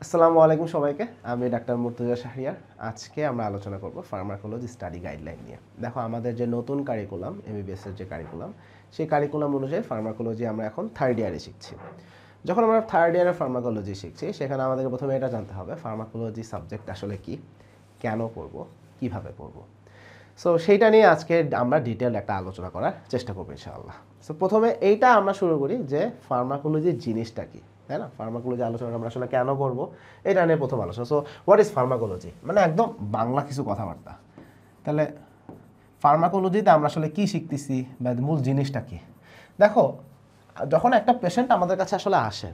আসসালামু আলাইকুম সবাইকে। আমি ডাক্তার মুর্তজা শাহরিয়ার। আজকে আমরা আলোচনা করব ফার্মাকোলজি স্টাডি গাইডলাইন নিয়ে। দেখো আমাদের যে নতুন কারিকুলাম এমবিবিএস এর যে কারিকুলাম, সেই কারিকুলাম অনুযায়ী ফার্মাকোলজি আমরা এখন থার্ড ইয়ারে শিখছি। যখন আমরা থার্ড ইয়ারে ফার্মাকোলজি শিখছি, সেখানে আমাদেরকে প্রথমে এটা জানতে হবে ফার্মাকোলজি সাবজেক্ট আসলে কি, কেন পড়ব, কিভাবে পড়ব। সো সেইটা নিয়ে আজকে আমরা ডিটেইল একটা আলোচনা করার চেষ্টা করব ইনশাআল্লাহ। সো প্রথমে এইটা আমরা শুরু করি যে ফার্মাকোলজি জিনিসটা কি, তাই না? ফার্মাকোলজি আলোচনা আমরা আসলে কেন করব, এটা নিয়ে প্রথম আলোচনা। সো হোয়াট ইজ ফার্মাকোলজি, মানে একদম বাংলা কিছু কথাবার্তা। তাহলে ফার্মাকোলজিতে আমরা আসলে কি শিখতেছি বা মূল জিনিসটা কি? দেখো, যখন একটা পেশেন্ট আমাদের কাছে আসলে আসে,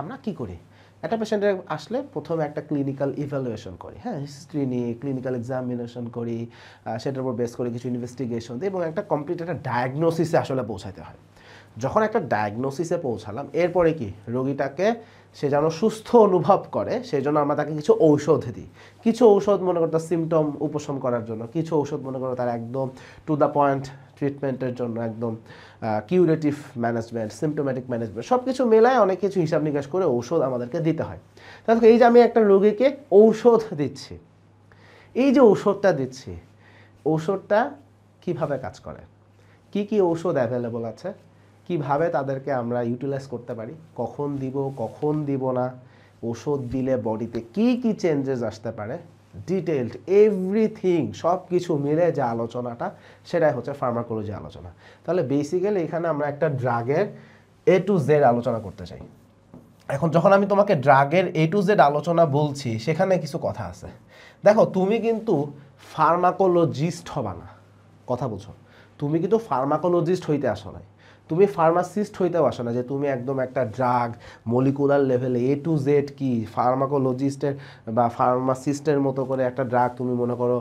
আমরা কি করি? একটা পেশেন্টের আসলে প্রথমে একটা ক্লিনিক্যাল ইভ্যালুয়েশন করি, হ্যাঁ, হিস্ট্রি নিয়ে ক্লিনিক্যাল এক্সামিনেশন করি, সেটার উপর বেস করে কিছু ইনভেস্টিগেশন দিই এবং একটা কমপ্লিট একটা ডায়াগনোসিসে আসলে পৌঁছাতে হয়। যখন একটা ডায়াগনোসিসে পৌঁছালাম, এরপরে কি রোগীটাকে সে যেন সুস্থ অনুভব করে সেই জন্য আমরা তাকে কিছু ঔষধ দিই। কিছু ঔষধ মনে করো তার সিমটম উপশম করার জন্য, কিছু ঔষধ মনে করো তার একদম টু দ্য পয়েন্ট ট্রিটমেন্টের জন্য, একদম কিউরেটিভ ম্যানেজমেন্ট, সিমটোম্যাটিক ম্যানেজমেন্ট, সব কিছু মেলায় অনেক কিছু হিসাব নিকাশ করে ঔষধ আমাদেরকে দিতে হয়। তাহলে এই যে আমি একটা রোগীকে ঔষধ দিচ্ছি, এই যে ঔষধটা দিচ্ছি, ঔষধটা কিভাবে কাজ করে, কি কি ঔষধ অ্যাভেলেবল আছে, কিভাবে তাদেরকে আমরা ইউটিলাইজ করতে পারি, কখন দিব কখন দিব না, ওষুধ দিলে বডিতে কি কি চেঞ্জেস আসতে পারে, ডিটেইলড এভরিথিং সব কিছু মিলে যে আলোচনাটা, সেটাই হচ্ছে ফার্মাকোলজি আলোচনা। তাহলে বেসিক্যালি এখানে আমরা একটা ড্রাগের এ টু জেড আলোচনা করতে চাই। এখন যখন আমি তোমাকে ড্রাগের এ টু জেড আলোচনা বলছি, সেখানে কিছু কথা আছে। দেখো, তুমি কিন্তু ফার্মাকোলজিস্ট হবা না, কথা বুঝো। তুমি কিন্তু ফার্মাকোলজিস্ট হইতে আসো নাই, তুমি ফার্মাসিস্ট হইতেও আসো না যে তুমি একদম একটা ড্রাগ মলিকুলার লেভেলে এ টু জেড কি ফার্মাকোলজিস্টের বা ফার্মাসিস্টের মতো করে একটা ড্রাগ তুমি মনে করো,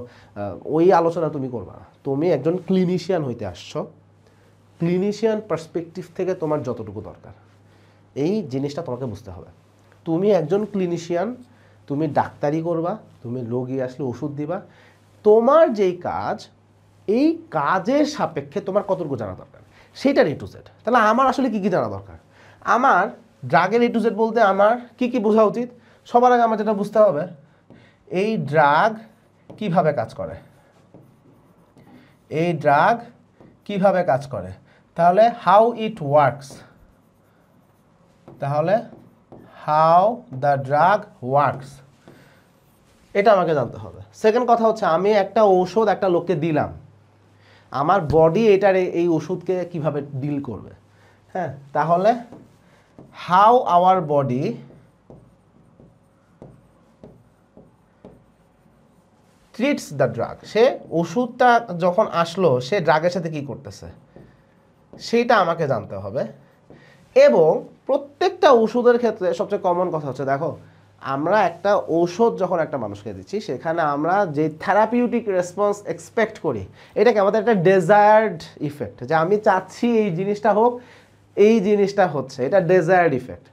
ওই আলোচনা তুমি করবা না। তুমি একজন ক্লিনিশিয়ান হইতে আসছো। ক্লিনিশিয়ান পার্সপেক্টিভ থেকে তোমার যতটুকু দরকার, এই জিনিসটা তোমাকে বুঝতে হবে। তুমি একজন ক্লিনিশিয়ান, তুমি ডাক্তারি করবা, তুমি রোগী আসলে ওষুধ দিবা। তোমার যেই কাজ, এই কাজের সাপেক্ষে তোমার কতটুকু জানা দরকার, সেইটার এ টু জেড। তাহলে আমার আসলে কী কী জানা দরকার? আমার ড্রাগের এ টু জেড বলতে আমার কী কী বোঝা উচিত? সবার আগে আমার যেটা বুঝতে হবে, এই ড্রাগ কিভাবে কাজ করে, এই ড্রাগ কিভাবে কাজ করে। তাহলে হাউ ইট ওয়ার্কস, তাহলে হাউ দ্য ড্রাগ ওয়ার্কস, এটা আমাকে জানতে হবে। সেকেন্ড কথা হচ্ছে, আমি একটা ঔষধ একটা লোককে দিলাম, আমার বডি এটার এই ওষুধকে কিভাবে ডিল করবে, হ্যাঁ, তাহলে how our body treats the drug, সে ওষুধটা যখন আসলো সে ড্রাগের সাথে কি করতেছে সেইটা আমাকে জানতে হবে। এবং প্রত্যেকটা ওষুধের ক্ষেত্রে সবচেয়ে কমন কথা হচ্ছে, দেখো আমরা একটা ঔষধ যখন একটা মানুষকে দিচ্ছি, সেখানে আমরা যে থেরাপিউটিক রেসপন্স এক্সপেক্ট করি, এটাকে আমাদের একটা ডেজায়ার্ড ইফেক্ট, যে আমি চাচ্ছি এই জিনিসটা হোক, এই জিনিসটা হচ্ছে, এটা ডেজায়ার্ড ইফেক্ট।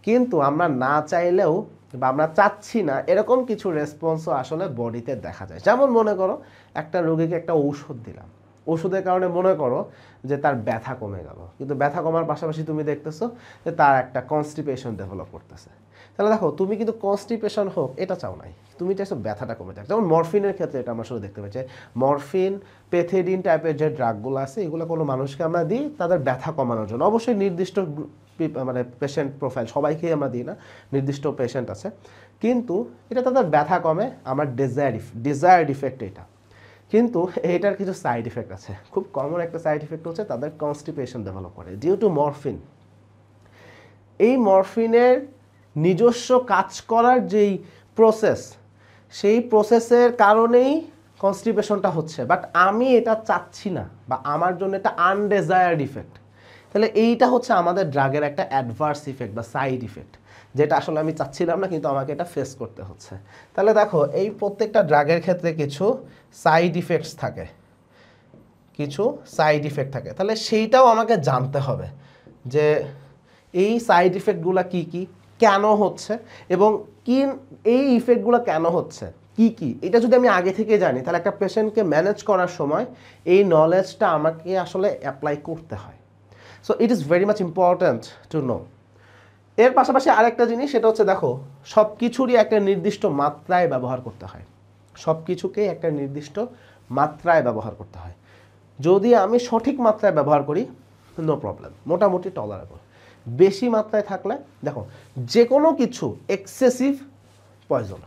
কিন্তু আমরা না চাইলেও বা আমরা চাচ্ছি না এরকম কিছু রেসপন্সও আসলে বডিতে দেখা যায়। যেমন মনে করো একটা রোগীকে একটা ঔষধ দিলাম, ওষুধের কারণে মনে করো যে তার ব্যথা কমে গেল, কিন্তু ব্যথা কমার পাশাপাশি তুমি দেখতেছো যে তার একটা কনস্টিপেশন ডেভেলপ করতেছে। তাহলে দেখো, তুমি কিন্তু কনস্টিপেশন হোক এটা চাও নাই, তুমি চাইছো ব্যথাটা কমে যাক। যেমন মরফিনের ক্ষেত্রে এটা আমরা শুধু দেখতে পাচ্ছি, মরফিন, পেথেডিন টাইপের যে ড্রাগগুলো আছে, এগুলো কোনো মানুষকে আমরা দিই তাদের ব্যথা কমানোর জন্য। অবশ্যই নির্দিষ্ট মানে পেশেন্ট প্রোফাইল, সবাইকেই আমরা দিই না, নির্দিষ্ট পেশেন্ট আছে, কিন্তু এটা তাদের ব্যথা কমে, আমার ডিজায়ার্ড ইফেক্ট এটা। কিন্তু এটার কিছু সাইড ইফেক্ট আছে। খুব কমন একটা সাইড ইফেক্ট হচ্ছে তাদের কনস্টিপেশন ডেভেলপ করে ডিউ টু মরফিন। এই মরফিনের নিজস্ব কাজ করার যেই প্রসেস, সেই প্রসেসের কারণেই কনস্টিপেশনটা হচ্ছে, বাট আমি এটা চাচ্ছি না বা আমার জন্য এটা আনডিজায়ার্ড ইফেক্ট। তাহলে এইটা হচ্ছে আমাদের ড্রাগের একটা অ্যাডভার্স ইফেক্ট বা সাইড ইফেক্ট, যেটা আসলে আমি চাচ্ছিলাম না কিন্তু আমাকে এটা ফেস করতে হচ্ছে। তাহলে দেখো, এই প্রত্যেকটা ড্রাগের ক্ষেত্রে কিছু সাইড ইফেক্টস থাকে, কিছু সাইড ইফেক্ট থাকে। তাহলে সেইটাও আমাকে জানতে হবে যে এই সাইড ইফেক্টগুলো কি কি, কেন হচ্ছে, এবং কি এই ইফেক্টগুলো কেন হচ্ছে, কি কি, এটা যদি আমি আগে থেকে জানি, তাহলে একটা পেশেন্টকে ম্যানেজ করার সময় এই নলেজটা আমাকে আসলে অ্যাপ্লাই করতে হয়। So it is very much important to know. এর পাশাপাশি আরেকটা জিনিস, সেটা হচ্ছে দেখো সব কিছুরই একটা নির্দিষ্ট মাত্রায় ব্যবহার করতে হয়, সব কিছুকেই একটা নির্দিষ্ট মাত্রায় ব্যবহার করতে হয়। যদি আমি সঠিক মাত্রায় ব্যবহার করি নো প্রবলেম, মোটামুটি টলারেবল। বেশি মাত্রায় থাকলে দেখো যে কোনো কিছু এক্সেসিভ পয়জন।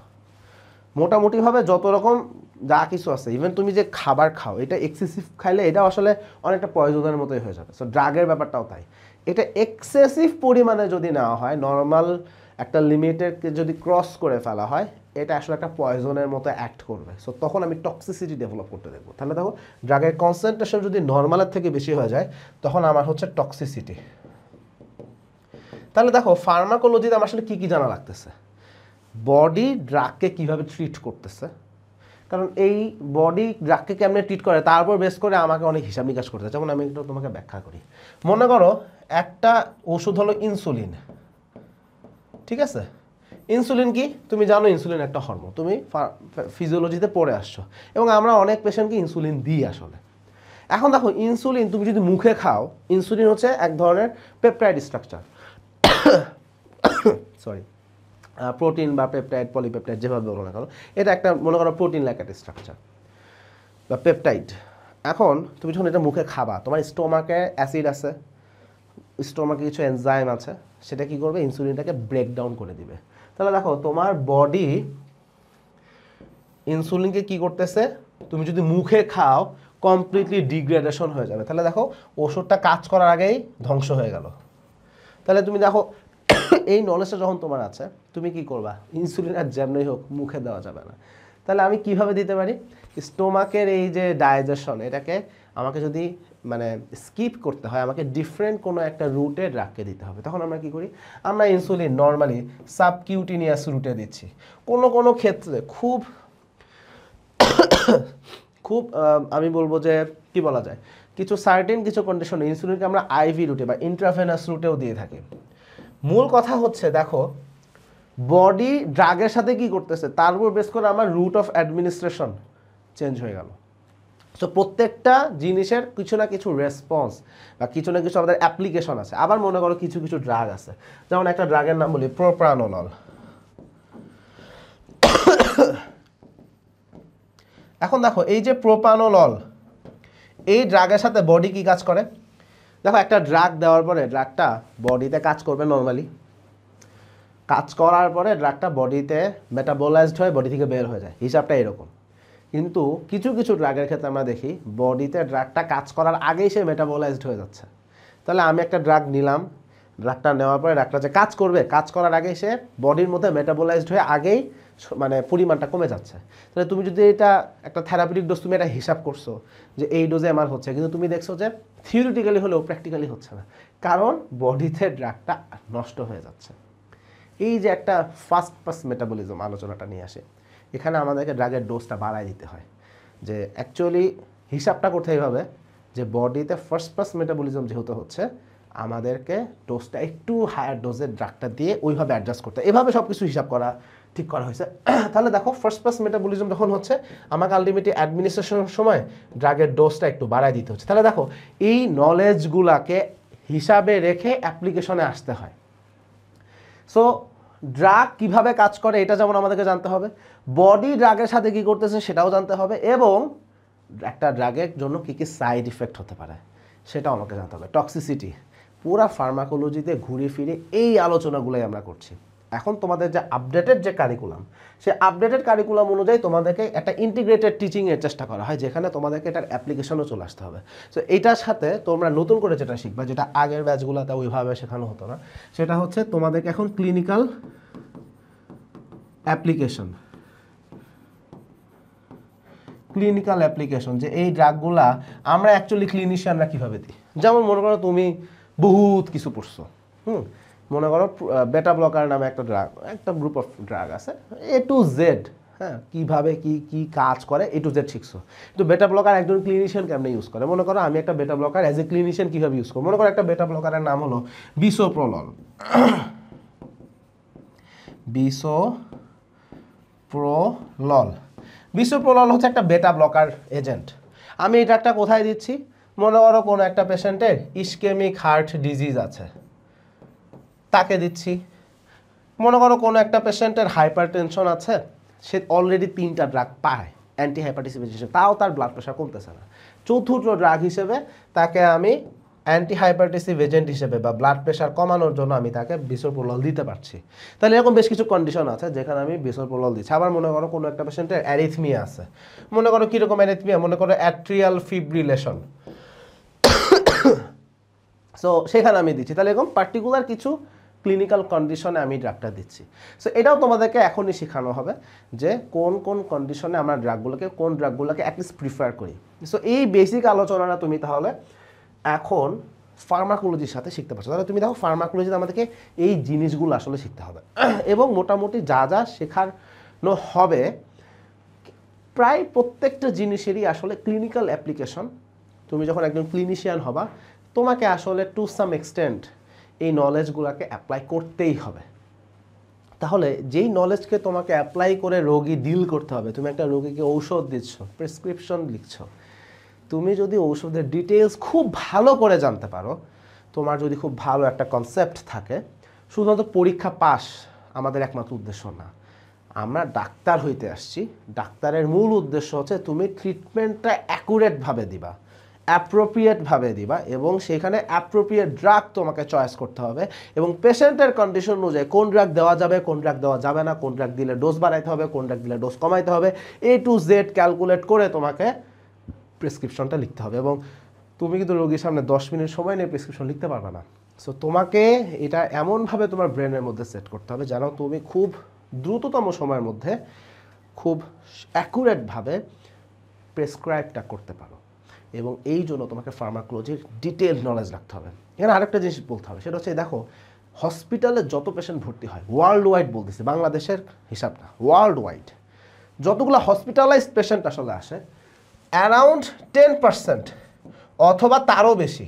মোটামুটিভাবে যত রকম যা কিছু আছে, ইভেন তুমি যে খাবার খাও এটা এক্সেসিভ খাইলে এটা আসলে অনেকটা পয়জনের মতোই হয়ে যাবে। সো ড্রাগের ব্যাপারটাও তাই, এটা এক্সেসিভ পরিমাণে যদি নেওয়া হয়, নর্মাল একটা লিমিটেডকে যদি ক্রস করে ফেলা হয়, এটা আসলে একটা পয়জনের মতো অ্যাক্ট করবে। সো তখন আমি টক্সিসিটি ডেভেলপ করতে দেখবো। তাহলে দেখো ড্রাগের কনসেন্ট্রেশন যদি নর্মালের থেকে বেশি হয়ে যায় তখন আমার হচ্ছে টক্সিসিটি। তাহলে দেখো ফার্মাকোলজিতে আমার আসলে কী কী জানা লাগতেছে, বডি ড্রাগকে কীভাবে ট্রিট করতেছে, কারণ এই বডি ড্রাগকে কেমনে ট্রিট করে তার উপর বেস করে আমাকে অনেক হিসাব নিকাশ করতে। যেমন আমি একটু তোমাকে ব্যাখ্যা করি। মনে করো একটা ওষুধ হলো ইনসুলিন, ঠিক আছে? ইনসুলিন কি তুমি জানো? ইনসুলিন একটা হরমোন, তুমি ফিজিওলজিতে পড়ে আসছো, এবং আমরা অনেক পেশেন্টকে ইনসুলিন দিই আসলে। এখন দেখো ইনসুলিন তুমি যদি মুখে খাও, ইনসুলিন হচ্ছে এক ধরনের পেপটাইড স্ট্রাকচার, সরি প্রোটিন বা পেপটাইড পলিপেপটাইড যেভাবে বলো না কেন, এটা একটা মনে করো প্রোটিন লাইক একটা স্ট্রাকচার বা পেপটাইড। এখন তুমি যখন এটা মুখে খাবা, তোমার স্টোমাকে অ্যাসিড আছে, স্টোমাকে কিছু এনজাইম আছে, সেটা কি করবে? ইনসুলিনটাকে ব্রেকডাউন করে দিবে। তাহলে দেখো তোমার বডি ইনসুলিনকে কি করতেছে, তুমি যদি মুখে খাও কমপ্লিটলি ডিগ্রেডেশন হয়ে যাবে। তাহলে দেখো ওষুধটা কাজ করার আগেই ধ্বংস হয়ে গেল। তাহলে তুমি দেখো এই নলেজটা যখন তোমার আছে, তুমি কি করবা? ইনসুলিন আর যেমনই হোক মুখে দেওয়া যাবে না। তাহলে আমি কিভাবে দিতে পারি? স্টোমাকের এই যে ডাইজেশন, এটাকে আমাকে যদি মানে স্কিপ করতে হয়, আমাকে ডিফারেন্ট কোনো একটা রুটে ড্রাগকে দিতে হবে। তখন আমরা কি করি? আমরা ইনসুলিন নর্মালি সাবকিউটিনিয়াস রুটে দিচ্ছি। কোনো কোনো ক্ষেত্রে খুব খুব আমি বলবো যে কি বলা যায়, কিছু সার্টেন কিছু কন্ডিশনে ইনসুলিনকে আমরা আইভি রুটে বা ইন্ট্রাভেনাস রুটেও দিয়ে থাকি। মূল কথা হচ্ছে দেখো বডি ড্রাগের সাথে কি করতেছে তার উপর বেস করে আমার রুট অফ অ্যাডমিনিস্ট্রেশন চেঞ্জ হয়ে গেল। সো প্রত্যেকটা জিনিসের কিছু না কিছু রেসপন্স বা কিছু না কিছু আমাদের অ্যাপ্লিকেশন আছে। আবার মনে করো কিছু কিছু ড্রাগ আছে, যেমন একটা ড্রাগের নাম বলি প্রোপ্রানোলল। এখন দেখো এই যে প্রোপ্রানোলল, এই ড্রাগের সাথে বডি কি কাজ করে? দেখো একটা ড্রাগ দেওয়ার পরে ড্রাগটা বডিতে কাজ করবে নর্মালি, কাজ করার পরে ড্রাগটা বডিতে মেটাবোলাইজড হয়ে বডি থেকে বের হয়ে যায়, হিসাবটা এরকম। কিন্তু কিছু কিছু ড্রাগের ক্ষেত্রে আমরা দেখি বডিতে ড্রাগটা কাজ করার আগেই সে মেটাবোলাইজড হয়ে যাচ্ছে। তাহলে আমি একটা ড্রাগ নিলাম, ড্রাগটা নেওয়ার পরে ড্রাগটা যে কাজ করবে, কাজ করার আগেই সে বডির মধ্যে মেটাবোলাইজড হয়ে আগেই মানে পরিমাণটা কমে যাচ্ছে। তাহলে তুমি যদি এটা একটা থেরাপিউটিক ডোজ, তুমি এটা হিসাব করছো যে এই ডোজে আমার হচ্ছে, কিন্তু তুমি দেখছো যে থিওরিটিক্যালি হলেও প্র্যাকটিক্যালি হচ্ছে না, কারণ বডিতে ড্রাগটা নষ্ট হয়ে যাচ্ছে। এই যে একটা ফাস্ট পাস মেটাবলিজম আলোচনাটা নিয়ে আসে, এখানে আমাদেরকে ড্রাগের ডোজটা বাড়ায় দিতে হয়। যে অ্যাকচুয়ালি হিসাবটা করতে হবে যে বডিতে ফার্স্ট পাস মেটাবলিজম যেহেতু হচ্ছে, আমাদেরকে ডোজটা একটু হায়ার ডোজের ড্রাগটা দিয়ে ওইভাবে অ্যাডজাস্ট করতে, এভাবে সব কিছু হিসাব করা ঠিক করা হয়েছে। তাহলে দেখো ফার্স্ট পাস মেটাবলিজম যখন হচ্ছে, আমাকে আলটিমেটলি অ্যাডমিনিস্ট্রেশনের সময় ড্রাগের ডোজটা একটু বাড়ায় দিতে হচ্ছে। তাহলে দেখো এই নলেজগুলাকে হিসাবে রেখে অ্যাপ্লিকেশনে আসতে হয়। সো ড্রাগ কিভাবে কাজ করে এটা যেমন আমাদেরকে জানতে হবে, বডি ড্রাগের সাথে কি করতেছে সেটাও জানতে হবে, এবং একটা ড্রাগের জন্য কী কী সাইড ইফেক্ট হতে পারে সেটাও আমাকে জানতে হবে। টক্সিসিটি, পুরা ফার্মাকোলজিতে ঘুরে ফিরে এই আলোচনাগুলোই আমরা করছি। এখন তোমাদের যে আপডেটেড যে কারিকুলাম, সেই আপডেটেড কারিকুলাম অনুযায়ী তোমাদেরকে একটা ইন্টিগ্রেটেড টিচিংয়ের চেষ্টা করা হয়, যেখানে তোমাদেরকে এটার অ্যাপ্লিকেশনও চলে আসতে হবে। সো এটার সাথে তোমরা নতুন করে যেটা শিখবা, যেটা আগের ব্যাচগুলোতে ওইভাবে শেখানো হতো না, সেটা হচ্ছে তোমাদেরকে এখন ক্লিনিক্যাল অ্যাপ্লিকেশন, ক্লিনিক্যাল অ্যাপ্লিকেশন, যে এই ড্রাগগুলা আমরা অ্যাকচুয়ালি ক্লিনিশিয়ানরা কীভাবে দিই। যেমন মনে করো তুমি বহুত কিছু পড়ছো, মনে করো বেটা ব্লকার নামে একটা ড্রাগ, একটা গ্রুপ অফ ড্রাগ আছে এ টু জেড, হ্যাঁ কীভাবে কী কী কাজ করে এ টু জেড শিখছো। কিন্তু বেটা ব্লকার একজন ক্লিনিশিয়ান কেমনে ইউজ করে, মনে করো আমি একটা বেটা ব্লকার অ্যাজ এ ক্লিনিশিয়ান কীভাবে ইউজ করবো। মনে করো একটা বেটা ব্লকারের নাম হলো বিসোপ্রোলল, বিসোপ্রোলল। বিসোপ্রোলল হচ্ছে একটা বেটা ব্লকার এজেন্ট। আমি এই ড্রাগটা কোথায় দিচ্ছি? মনে করো কোনো একটা পেশেন্টের ইসকেমিক হার্ট ডিজিজ আছে, তাকে দিচ্ছি। মনে করো কোনো একটা পেশেন্টের হাইপার টেনশন আছে, সে অলরেডি 3টা ড্রাগ পায় অ্যান্টি হাইপারটেনসিভ হিসেবে, তাও তার ব্লাড প্রেশার কমতেছে না। চতুর্থ ড্রাগ হিসেবে তাকে আমি অ্যান্টি হাইপারটেনসিভ এজেন্ট হিসেবে বা ব্লাড প্রেশার কমানোর জন্য আমি তাকে বিসোপ্রোলল দিতে পারছি। তাহলে এরকম বেশ কিছু কন্ডিশন আছে যেখানে আমি বিসোপ্রোলল দিচ্ছি। আবার মনে করো কোনো একটা পেশেন্টের অ্যারিথমিয়া আছে, মনে করো কীরকম অ্যারিথমিয়া, মনে করো অ্যাট্রিয়াল ফিব্রিলেশন, সো সেখানে আমি দিচ্ছি। তাহলে এরকম পার্টিকুলার কিছু ক্লিনিক্যাল কন্ডিশনে আমি ড্রাগটা দিচ্ছি। সো এটাও তোমাদেরকে এখনই শেখানো হবে যে কোন কোন কন্ডিশনে আমরা কোন ড্রাগগুলোকে অ্যাটলিস্ট প্রিফার করি। সো এই বেসিক আলোচনাটা তুমি তাহলে এখন ফার্মাকোলজির সাথে শিখতে পারছো। তাহলে তুমি দেখো ফার্মাকোলজিতে আমাদেরকে এই জিনিসগুলো আসলে শিখতে হবে এবং মোটামুটি যা যা শেখানো হবে প্রায় প্রত্যেকটা জিনিসেরই আসলে ক্লিনিক্যাল অ্যাপ্লিকেশন। তুমি যখন একজন ক্লিনিশিয়ান হবা তোমাকে আসলে টু সাম এক্সটেন্ট এই নলেজগুলোকে অ্যাপ্লাই করতেই হবে। তাহলে যেই নলেজকে তোমাকে অ্যাপ্লাই করে রোগী ডিল করতে হবে, তুমি একটা রোগীকে ঔষধ দিচ্ছ, প্রেসক্রিপশন লিখছো, তুমি যদি ঔষধের ডিটেলস খুব ভালো করে জানতে পারো, তোমার যদি খুব ভালো একটা কনসেপ্ট থাকে, শুধুমাত্র পরীক্ষা পাস আমাদের একমাত্র উদ্দেশ্য না। আমরা ডাক্তার হইতে আসছি, ডাক্তারের মূল উদ্দেশ্য হচ্ছে তুমি ট্রিটমেন্টটা অ্যাকুরেটভাবে দিবা, অ্যাপ্রোপ্রিয়েটভাবে দিবা এবং সেখানে অ্যাপ্রোপ্রিয়েট ড্রাগ তোমাকে চয়েস করতে হবে এবং পেশেন্টের কন্ডিশন অনুযায়ী কোন ড্রাগ দেওয়া যাবে, কোন ড্রাগ দেওয়া যাবে না, কোন ড্রাগ দিলে ডোজ বাড়াইতে হবে, কোন ড্রাগ দিলে ডোজ কমাইতে হবে, A to Z ক্যালকুলেট করে তোমাকে প্রেসক্রিপশনটা লিখতে হবে। এবং তুমি কিন্তু রোগীর সামনে 10 মিনিট সময় নিয়ে প্রেসক্রিপশন লিখতে পারবে না। সো তোমাকে এটা এমনভাবে তোমার ব্রেনের মধ্যে সেট করতে হবে যেন তুমি খুব দ্রুততম সময়ের মধ্যে খুব অ্যাকুরেটভাবে প্রেসক্রাইবটা করতে পারো এবং এই জন্য তোমাকে ফার্মাকোলজির ডিটেল নলেজ রাখতে হবে। এখানে আরেকটা জিনিস বলতে হবে, সেটা হচ্ছে দেখো হসপিটালে যত পেশেন্ট ভর্তি হয় ওয়ার্ল্ড ওয়াইড, বলতেছি বাংলাদেশের হিসাব না, ওয়ার্ল্ড ওয়াইড যতগুলো হসপিটালাইজড পেশেন্ট আসলে আসে অ্যারাউন্ড 10% অথবা তারও বেশি,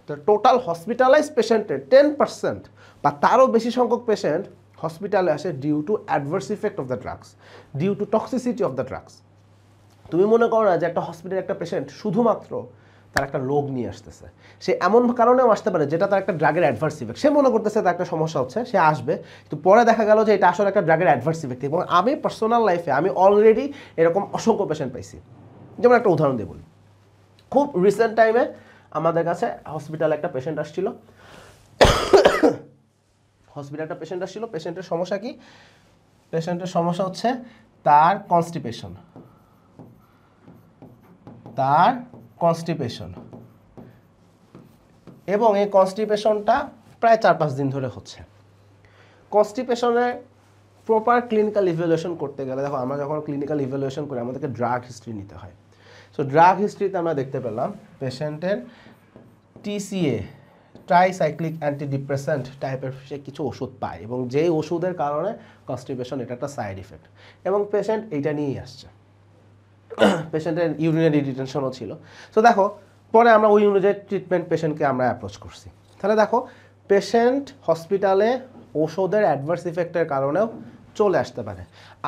তো টোটাল হসপিটালাইজড পেশেন্টের 10% বা তারও বেশি সংখ্যক পেশেন্ট হসপিটালে আসে due to adverse effect of the drugs, due to toxicity of the drugs. তুমি মনে করো না যে একটা হসপিটালে একটা পেশেন্ট শুধুমাত্র তার একটা রোগ নিয়ে আসতেছে, সে এমন কারণেও আসতে পারে যেটা তার একটা ড্রাগের অ্যাডভার্স ইফেক্ট, সে মনে করতেছে তার একটা সমস্যা হচ্ছে, সে আসবে, কিন্তু পরে দেখা গেল যে এটা আসলে একটা ড্রাগের অ্যাডভার্স ইফেক্ট। এবং আমি পার্সোনাল লাইফে আমি অলরেডি এরকম অসংখ্য পেশেন্ট পাইছি। যেমন একটা উদাহরণ দিয়ে বলি, খুব রিসেন্ট টাইমে আমাদের কাছে হসপিটালে একটা পেশেন্ট আসছিল, পেশেন্টের সমস্যা কি? পেশেন্টের সমস্যা হচ্ছে তার কনস্টিপেশন এবং এই কনস্টিপেশনটা প্রায় 4-5 দিন ধরে হচ্ছে। কনস্টিপেশনের প্রপার ক্লিনিক্যাল ইভ্যালুয়েশন করতে গেলে দেখো আমরা যখন ক্লিনিক্যাল ইভ্যালুয়েশন করি আমাদেরকে ড্রাগ হিস্ট্রি নিতে হয়। সো ড্রাগ হিস্ট্রিতে আমরা দেখতে পেলাম পেশেন্টের TCA ট্রাইসাইক্লিক অ্যান্টিডিপ্রেসেন্ট টাইপের সে কিছু ওষুধ পায় এবং যেই ওষুধের কারণে কনস্টিপেশন এটা একটা সাইড ইফেক্ট এবং পেশেন্ট এইটা নিয়েই আসছে। পেশেন্টের ইউরিনারি ডিটেনশনও ছিল। সো দেখো পরে আমরা ওই অনুযায়ী ট্রিটমেন্ট পেশেন্টকে আমরা অ্যাপ্রোচ করছি। তাহলে দেখো পেশেন্ট হসপিটালে ওষুধের অ্যাডভার্স ইফেক্টের কারণেও চলে আসতে পারে।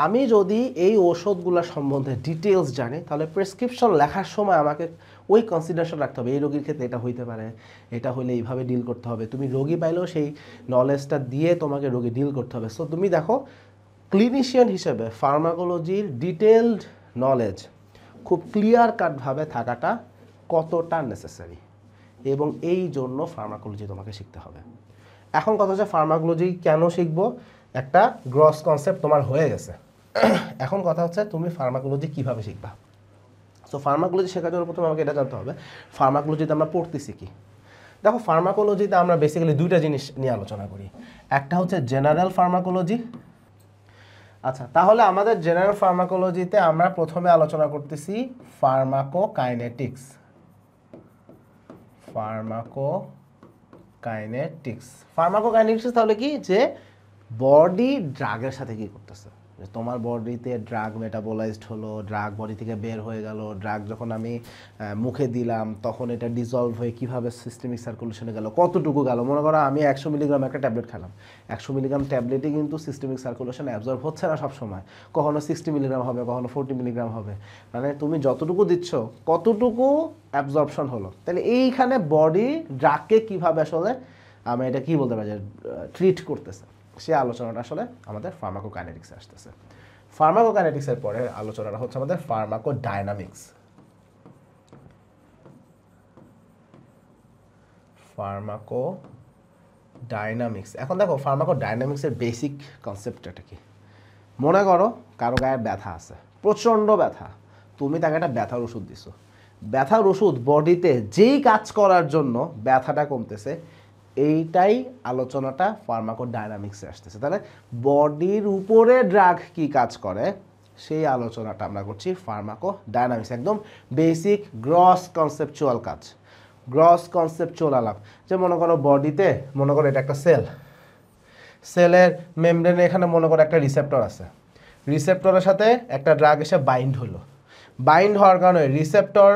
আমি যদি এই ওষুধগুলোর সম্বন্ধে ডিটেলস জানি তাহলে প্রেসক্রিপশন লেখার সময় আমাকে ওই কনসিডারেশন রাখতে হবে, এই রোগীর ক্ষেত্রে এটা হইতে পারে, এটা হলে এইভাবে ডিল করতে হবে। তুমি রোগী পাইলেও সেই নলেজটা দিয়ে তোমাকে রোগী ডিল করতে হবে। সো তুমি দেখো ক্লিনিশিয়ান হিসেবে ফার্মাকোলজির ডিটেলড নলেজ খুব ক্লিয়ার কাটভাবে থাকাটা কতটা নেসেসারি এবং এই জন্য ফার্মাকোলজি তোমাকে শিখতে হবে। এখন কথা হচ্ছে ফার্মাকোলজি কেন শিখবো, একটা গ্রস কনসেপ্ট তোমার হয়ে গেছে। এখন কথা হচ্ছে তুমি ফার্মাকোলজি কিভাবে শিখবা। সো ফার্মাকোলজি শেখার জন্য প্রথমে আমাকে এটা জানতে হবে ফার্মাকোলজিতে আমরা পড়তেছি কি। দেখো ফার্মাকোলজিতে আমরা বেসিক্যালি দুইটা জিনিস নিয়ে আলোচনা করি, একটা হচ্ছে জেনারেল ফার্মাকোলজি। আচ্ছা তাহলে আমাদের জেনারেল ফার্মাকোলজিতে আমরা প্রথমে আলোচনা করতেছি ফার্মাকোকাইনেটিক্স। ফার্মাকোকাইনেটিক্স তাহলে কি, যে বডি ড্রাগের সাথে কি করতেছে, যে তোমার বডিতে ড্রাগ মেটাবোলাইজড হলো, ড্রাগ বডি থেকে বের হয়ে গেল, ড্রাগ যখন আমি মুখে দিলাম তখন এটা ডিজলভ হয়ে কীভাবে সিস্টেমিক সার্কুলেশনে গেল, কতটুকু গেল। মনে করো আমি 100 মিলিগ্রাম একটা ট্যাবলেট খেলাম, 100 মিলিগ্রাম ট্যাবলেটই কিন্তু সিস্টেমিক সার্কুলেশনে অ্যাবজর্ব হচ্ছে না সবসময়, কখনো 60 মিলিগ্রাম হবে, কখনো 40 মিলিগ্রাম হবে, মানে তুমি যতটুকু দিচ্ছ কতটুকু অ্যাবজর্পশন হলো। তাহলে এইখানে বডি ড্রাগকে কীভাবে আসলে আমি এটা কি বলতে পারি যে ট্রিট করতেছে, সেই আলোচনাটা আসলে আমাদের ফার্মাকোকাইনেটিক্সে আসতেছে। ফার্মাকোকাইনেটিক্সের পরে আলোচনাটা হচ্ছে আমাদের ফার্মাকোডাইনামিক্স। ফার্মাকোডাইনামিক্স, এখন দেখো ফার্মাকোডাইনামিক্সের বেসিক কনসেপ্টটা কি। মনে করো কারো গায়ে ব্যথা আছে, প্রচণ্ড ব্যথা, তুমি তাকে একটা ব্যথার ওষুধ দিছো, ব্যথার ওষুধ বডিতে যেই কাজ করার জন্য ব্যথাটা কমতেছে, এইটাই আলোচনাটা ফার্মাকোডাইনামিক্সে আসতেছে। তাহলে বডির উপরে ড্রাগ কি কাজ করে সেই আলোচনাটা আমরা করছি ফার্মাকোডাইনামিক্স, একদম বেসিক গ্রস কনসেপচুয়াল কাজ, গ্রস কনসেপচুয়াল আলাপ। যে মনে করো বডিতে, মনে করো এটা একটা সেল, সেলের মেমব্রেনে এখানে মনে করো একটা রিসেপ্টর আছে, রিসেপ্টরের সাথে একটা ড্রাগ এসে বাইন্ড হলো, বাইন্ড হওয়ার কারণে রিসেপ্টর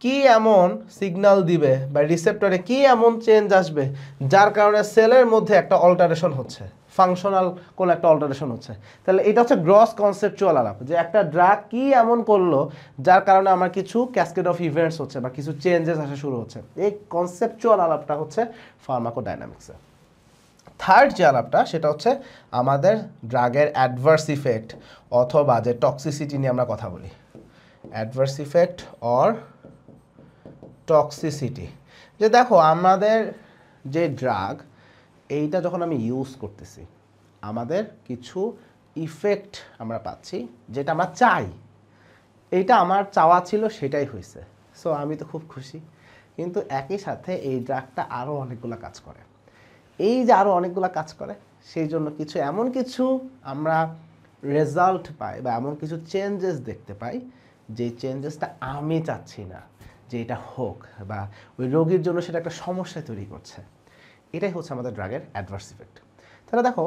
কি এমন সিগন্যাল দিবে বা রিসেপ্টরে কি এমন চেঞ্জ আসবে যার কারণে সেলের মধ্যে একটা অল্টারেশন হচ্ছে, ফাংশনাল কোন একটা অল্টারেশন হচ্ছে। তাহলে এটা হচ্ছে গ্রস কনসেপচুয়াল আলাপ, যে একটা ড্রাগ কি এমন করলো যার কারণে আমার কিছু ক্যাসকেড অফ ইভেন্টস হচ্ছে বা কিছু চেঞ্জেস আসা শুরু হচ্ছে। এই কনসেপচুয়াল আলাপটা হচ্ছে ফার্মাকোডাইনামিক্সে। থার্ড যে আলাপটা সেটা হচ্ছে আমাদের ড্রাগের অ্যাডভার্স ইফেক্ট অথবা যে টক্সিসিটি নিয়ে আমরা কথা বলি, অ্যাডভার্স ইফেক্ট অর টক্সিসিটি। যে দেখো আমাদের যে ড্রাগ এইটা যখন আমি ইউজ করতেছি আমাদের কিছু ইফেক্ট আমরা পাচ্ছি যেটা আমরা চাই, এইটা আমার চাওয়া ছিল সেটাই হয়েছে, সো আমি তো খুব খুশি। কিন্তু একই সাথে এই ড্রাগটা আরও অনেকগুলো কাজ করে, এই যে আরও অনেকগুলো কাজ করে সেই জন্য কিছু এমন কিছু আমরা রেজাল্ট পাই বা এমন কিছু চেঞ্জেস দেখতে পাই যে চেঞ্জেসটা আমি চাচ্ছি না যে এটা হোক, বা ওই রোগীর জন্য সেটা একটা সমস্যা তৈরি করছে। এটাই হচ্ছে আমাদের ড্রাগের অ্যাডভার্স ইফেক্ট। তাহলে দেখো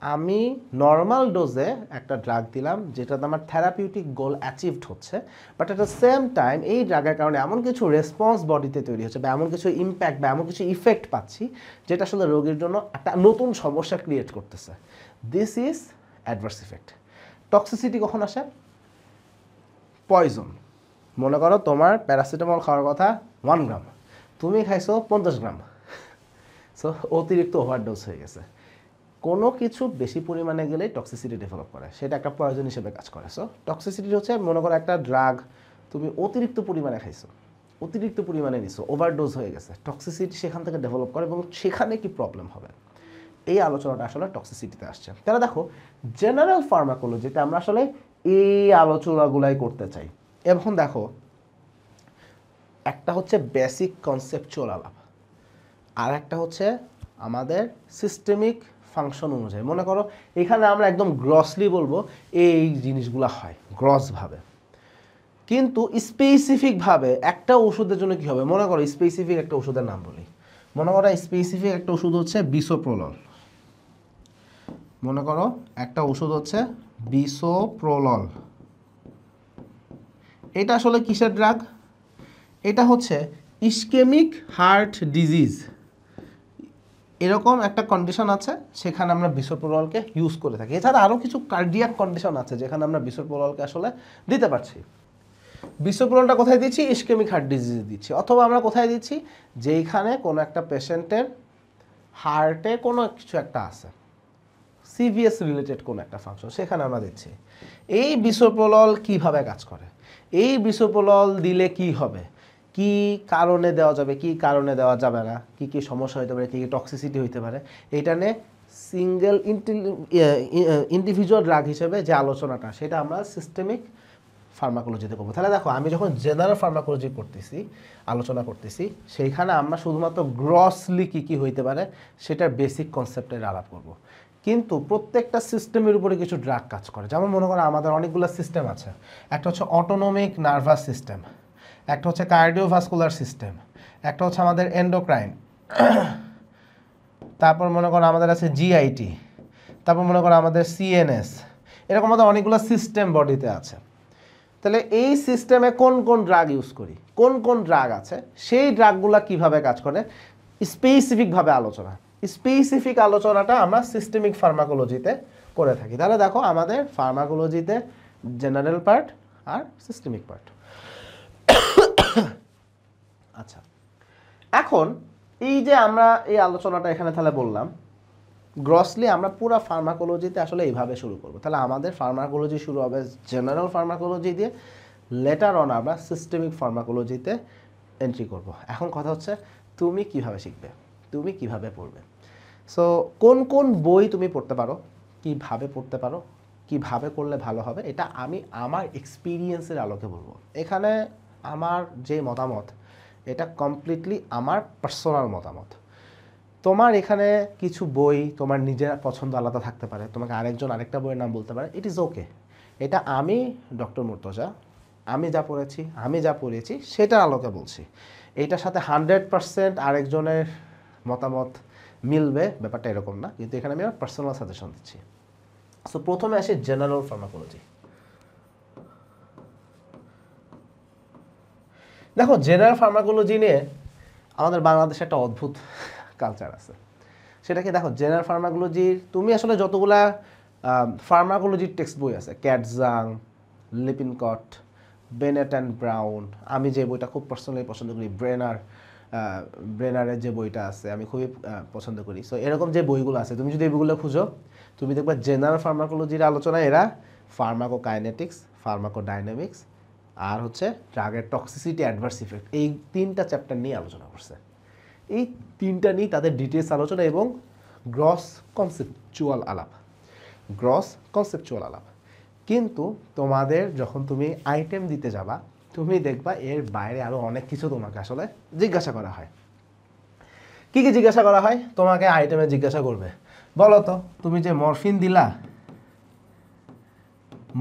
আমি নর্মাল ডোজে একটা ড্রাগ দিলাম যেটাতে আমার থেরাপিউটিক গোল অ্যাচিভড হচ্ছে, but at the same time এই ড্রাগের কারণে এমন কিছু রেসপন্স বডিতে তৈরি হচ্ছে বা এমন কিছু ইম্প্যাক্ট বা এমন কিছু ইফেক্ট পাচ্ছি যেটা আসলে রোগীর জন্য একটা নতুন সমস্যা ক্রিয়েট করতেছে। This is adverse effect. Toxicity কখন আসে? পয়জন, মনে করো তোমার প্যারাসিটামল খাওয়ার কথা 1 গ্রাম, তুমি খাইছো 50 গ্রাম, সো অতিরিক্ত ওভারডোজ হয়ে গেছে। কোনো কিছু বেশি পরিমাণে গেলেই টক্সিসিটি ডেভেলপ করে, সেটা একটা পয়জন হিসেবে কাজ করে। সো টক্সিসিটি হচ্ছে মনে করো একটা ড্রাগ তুমি অতিরিক্ত পরিমাণে খাইছো, অতিরিক্ত পরিমাণে নিছো, ওভারডোজ হয়ে গেছে, টক্সিসিটি সেখান থেকে ডেভেলপ করে এবং সেখানে কি প্রবলেম হবে, এই আলোচনাটা আসলে টক্সিসিটিতে আসছে। তাহলে দেখো জেনারেল ফার্মাকোলজিতে আমরা আসলে এই আলোচনাগুলাই করতে চাই। এখন দেখো একটা হচ্ছে বেসিক কনসেপচুয়াল আলাপ, আর একটা হচ্ছে আমাদের সিস্টেমিক ফাংশন অনুযায়ী। মনে করো এখানে আমরা একদম গ্রসলি বলবো এই জিনিসগুলো হয় গ্রসভাবে, কিন্তু স্পেসিফিকভাবে একটা ওষুধের জন্য কী হবে, মনে করো স্পেসিফিক একটা ওষুধের নাম বলি, মনে করো স্পেসিফিক একটা ওষুধ হচ্ছে বিসোপ্রোলল, মনে করো একটা ওষুধ হচ্ছে বিসোপ্রোলল। এটা আসলে কিসের ড্রাগ? এটা হচ্ছে ইসকেমিক হার্ট ডিজিজ, এরকম একটা কন্ডিশন আছে সেখানে আমরা বিসোপ্রোললকে ইউজ করে থাকি। এছাড়া আরও কিছু কার্ডিয়াক কন্ডিশন আছে যেখানে আমরা বিসোপ্রোললকে আসলে দিতে পারছি। বিসোপ্রোললটা কোথায় দিচ্ছি? ইসকেমিক হার্ট ডিজিজে দিচ্ছি, অথবা আমরা কোথায় দিচ্ছি? যেইখানে কোনো একটা পেশেন্টের হার্টে কোনো কিছু একটা আছে, সিভিএস রিলেটেড কোনো একটা ফাংশন, সেখানে আমরা দিচ্ছি। এই বিসোপ্রোলল কিভাবে কাজ করে, এই বিসোপ্রোলল দিলে কি হবে, কি কারণে দেওয়া যাবে, কি কারণে দেওয়া যাবে না, কি কি সমস্যা হতে পারে, কি কি টক্সিসিটি হতে পারে, এটা নিয়ে সিঙ্গেল ইন্ডিভিজুয়াল ড্রাগ হিসেবে যে আলোচনাটা সেটা আমরা সিস্টেমিক ফার্মাকোলজিতে করবো। তাহলে দেখো আমি যখন জেনারেল ফার্মাকোলজি করতেছি, আলোচনা করতেছি, সেইখানে আমরা শুধুমাত্র গ্রসলি কী কী হইতে পারে সেটার বেসিক কনসেপ্টের আলাপ করব। কিন্তু প্রত্যেকটা সিস্টেমের উপরে কিছু ড্রাগ কাজ করে। যেমন মনে করো আমাদের অনেকগুলো সিস্টেম আছে, একটা হচ্ছে অটোনমিক নার্ভাস সিস্টেম, একটা হচ্ছে কার্ডিওভাস্কুলার সিস্টেম, একটা হচ্ছে আমাদের এন্ডোক্রাইন, তারপর মনে করো আমাদের আছে জিআইটি, তারপর মনে করো আমাদের সিএনএস, এরকম আমাদের অনেকগুলো সিস্টেম বডিতে আছে। তাহলে এই সিস্টেমে কোন কোন ড্রাগ ইউজ করি, কোন কোন ড্রাগ আছে, সেই ড্রাগগুলো কিভাবে কাজ করে স্পেসিফিকভাবে আলোচনা, স্পেসিফিক আলোচনাটা আমরা সিস্টেমিক ফার্মাকোলজিতে করে থাকি। তাহলে দেখো আমাদের ফার্মাকোলজিতে জেনারেল পার্ট আর সিস্টেমিক পার্ট। আচ্ছা, এখন এই যে আমরা এই আলোচনাটা এখানে তাহলে বললাম, গ্রসলি আমরা পুরো ফার্মাকোলজিতে আসলে এইভাবে শুরু করব। তাহলে আমাদের ফার্মাকোলজি শুরু হবে জেনারেল ফার্মাকোলজি দিয়ে, লেটার অন আমরা সিস্টেমিক ফার্মাকোলজিতে এন্ট্রি করব। এখন কথা হচ্ছে তুমি কিভাবে শিখবে, তুমি কিভাবে পড়বে। সো কোন কোন বই তুমি পড়তে পারো, কিভাবে পড়তে পারো, কিভাবে করলে ভালো হবে, এটা আমি আমার এক্সপিরিয়েন্সের আলোকে বলবো। এখানে আমার যে মতামত এটা কমপ্লিটলি আমার পার্সোনাল মতামত। তোমার এখানে কিছু বই তোমার নিজের পছন্দ আলাদা থাকতে পারে, তোমাকে আরেকজন আরেকটা বইয়ের নাম বলতে পারে, ইট ইজ ওকে। এটা আমি ডক্টর মুর্তজা, আমি যা পড়েছি, আমি যা পড়েছি সেটার আলোকে বলছি। এইটার সাথে 100% আরেকজনের মতামত মিলবে ব্যাপারটা এরকম না, কিন্তু এখানে আমি আমার পার্সোনাল সাজেশন দিচ্ছি। সো প্রথমে আসি জেনারেল ফার্মাকোলজি। দেখো জেনারেল ফার্মাকোলজি নিয়ে আমাদের বাংলাদেশে একটা অদ্ভুত কালচার আছে। সেটা কি, দেখো জেনারেল ফার্মাকোলজির তুমি আসলে যতগুলা ফার্মাকোলজির টেক্সট বই আছে, ক্যাটজাং, লিপিনকট, বেনেট অ্যান্ড ব্রাউন, আমি যে বইটা খুব পার্সোনালি পছন্দ করি ব্রেনারের যে বইটা আছে আমি খুবই পছন্দ করি। সো এরকম যে বইগুলো আছে তুমি যদি এই বইগুলো খুঁজো, তুমি দেখবে জেনারেল ফার্মাকোলজির আলোচনা এরা ফার্মাকোকাইনেটিক্স, ফার্মাকোডাইনামিক্স আর হচ্ছে ড্রাগের টক্সিসিটি, অ্যাডভার্স ইফেক্ট, এই 3টা চ্যাপ্টার নিয়ে আলোচনা করছে। এই 3টা নিয়ে তাদের ডিটেলস আলোচনা এবং গ্রস কনসেপচুয়াল আলাপ। কিন্তু তোমাদের যখন তুমি আইটেম দিতে যাবা, তুমি দেখবা এর বাইরে আরও অনেক কিছু তোমাকে আসলে জিজ্ঞাসা করা হয়। কি কি জিজ্ঞাসা করা হয়? তোমাকে আইটেমে জিজ্ঞাসা করবে, বলো তো তুমি যে মরফিন দিলা,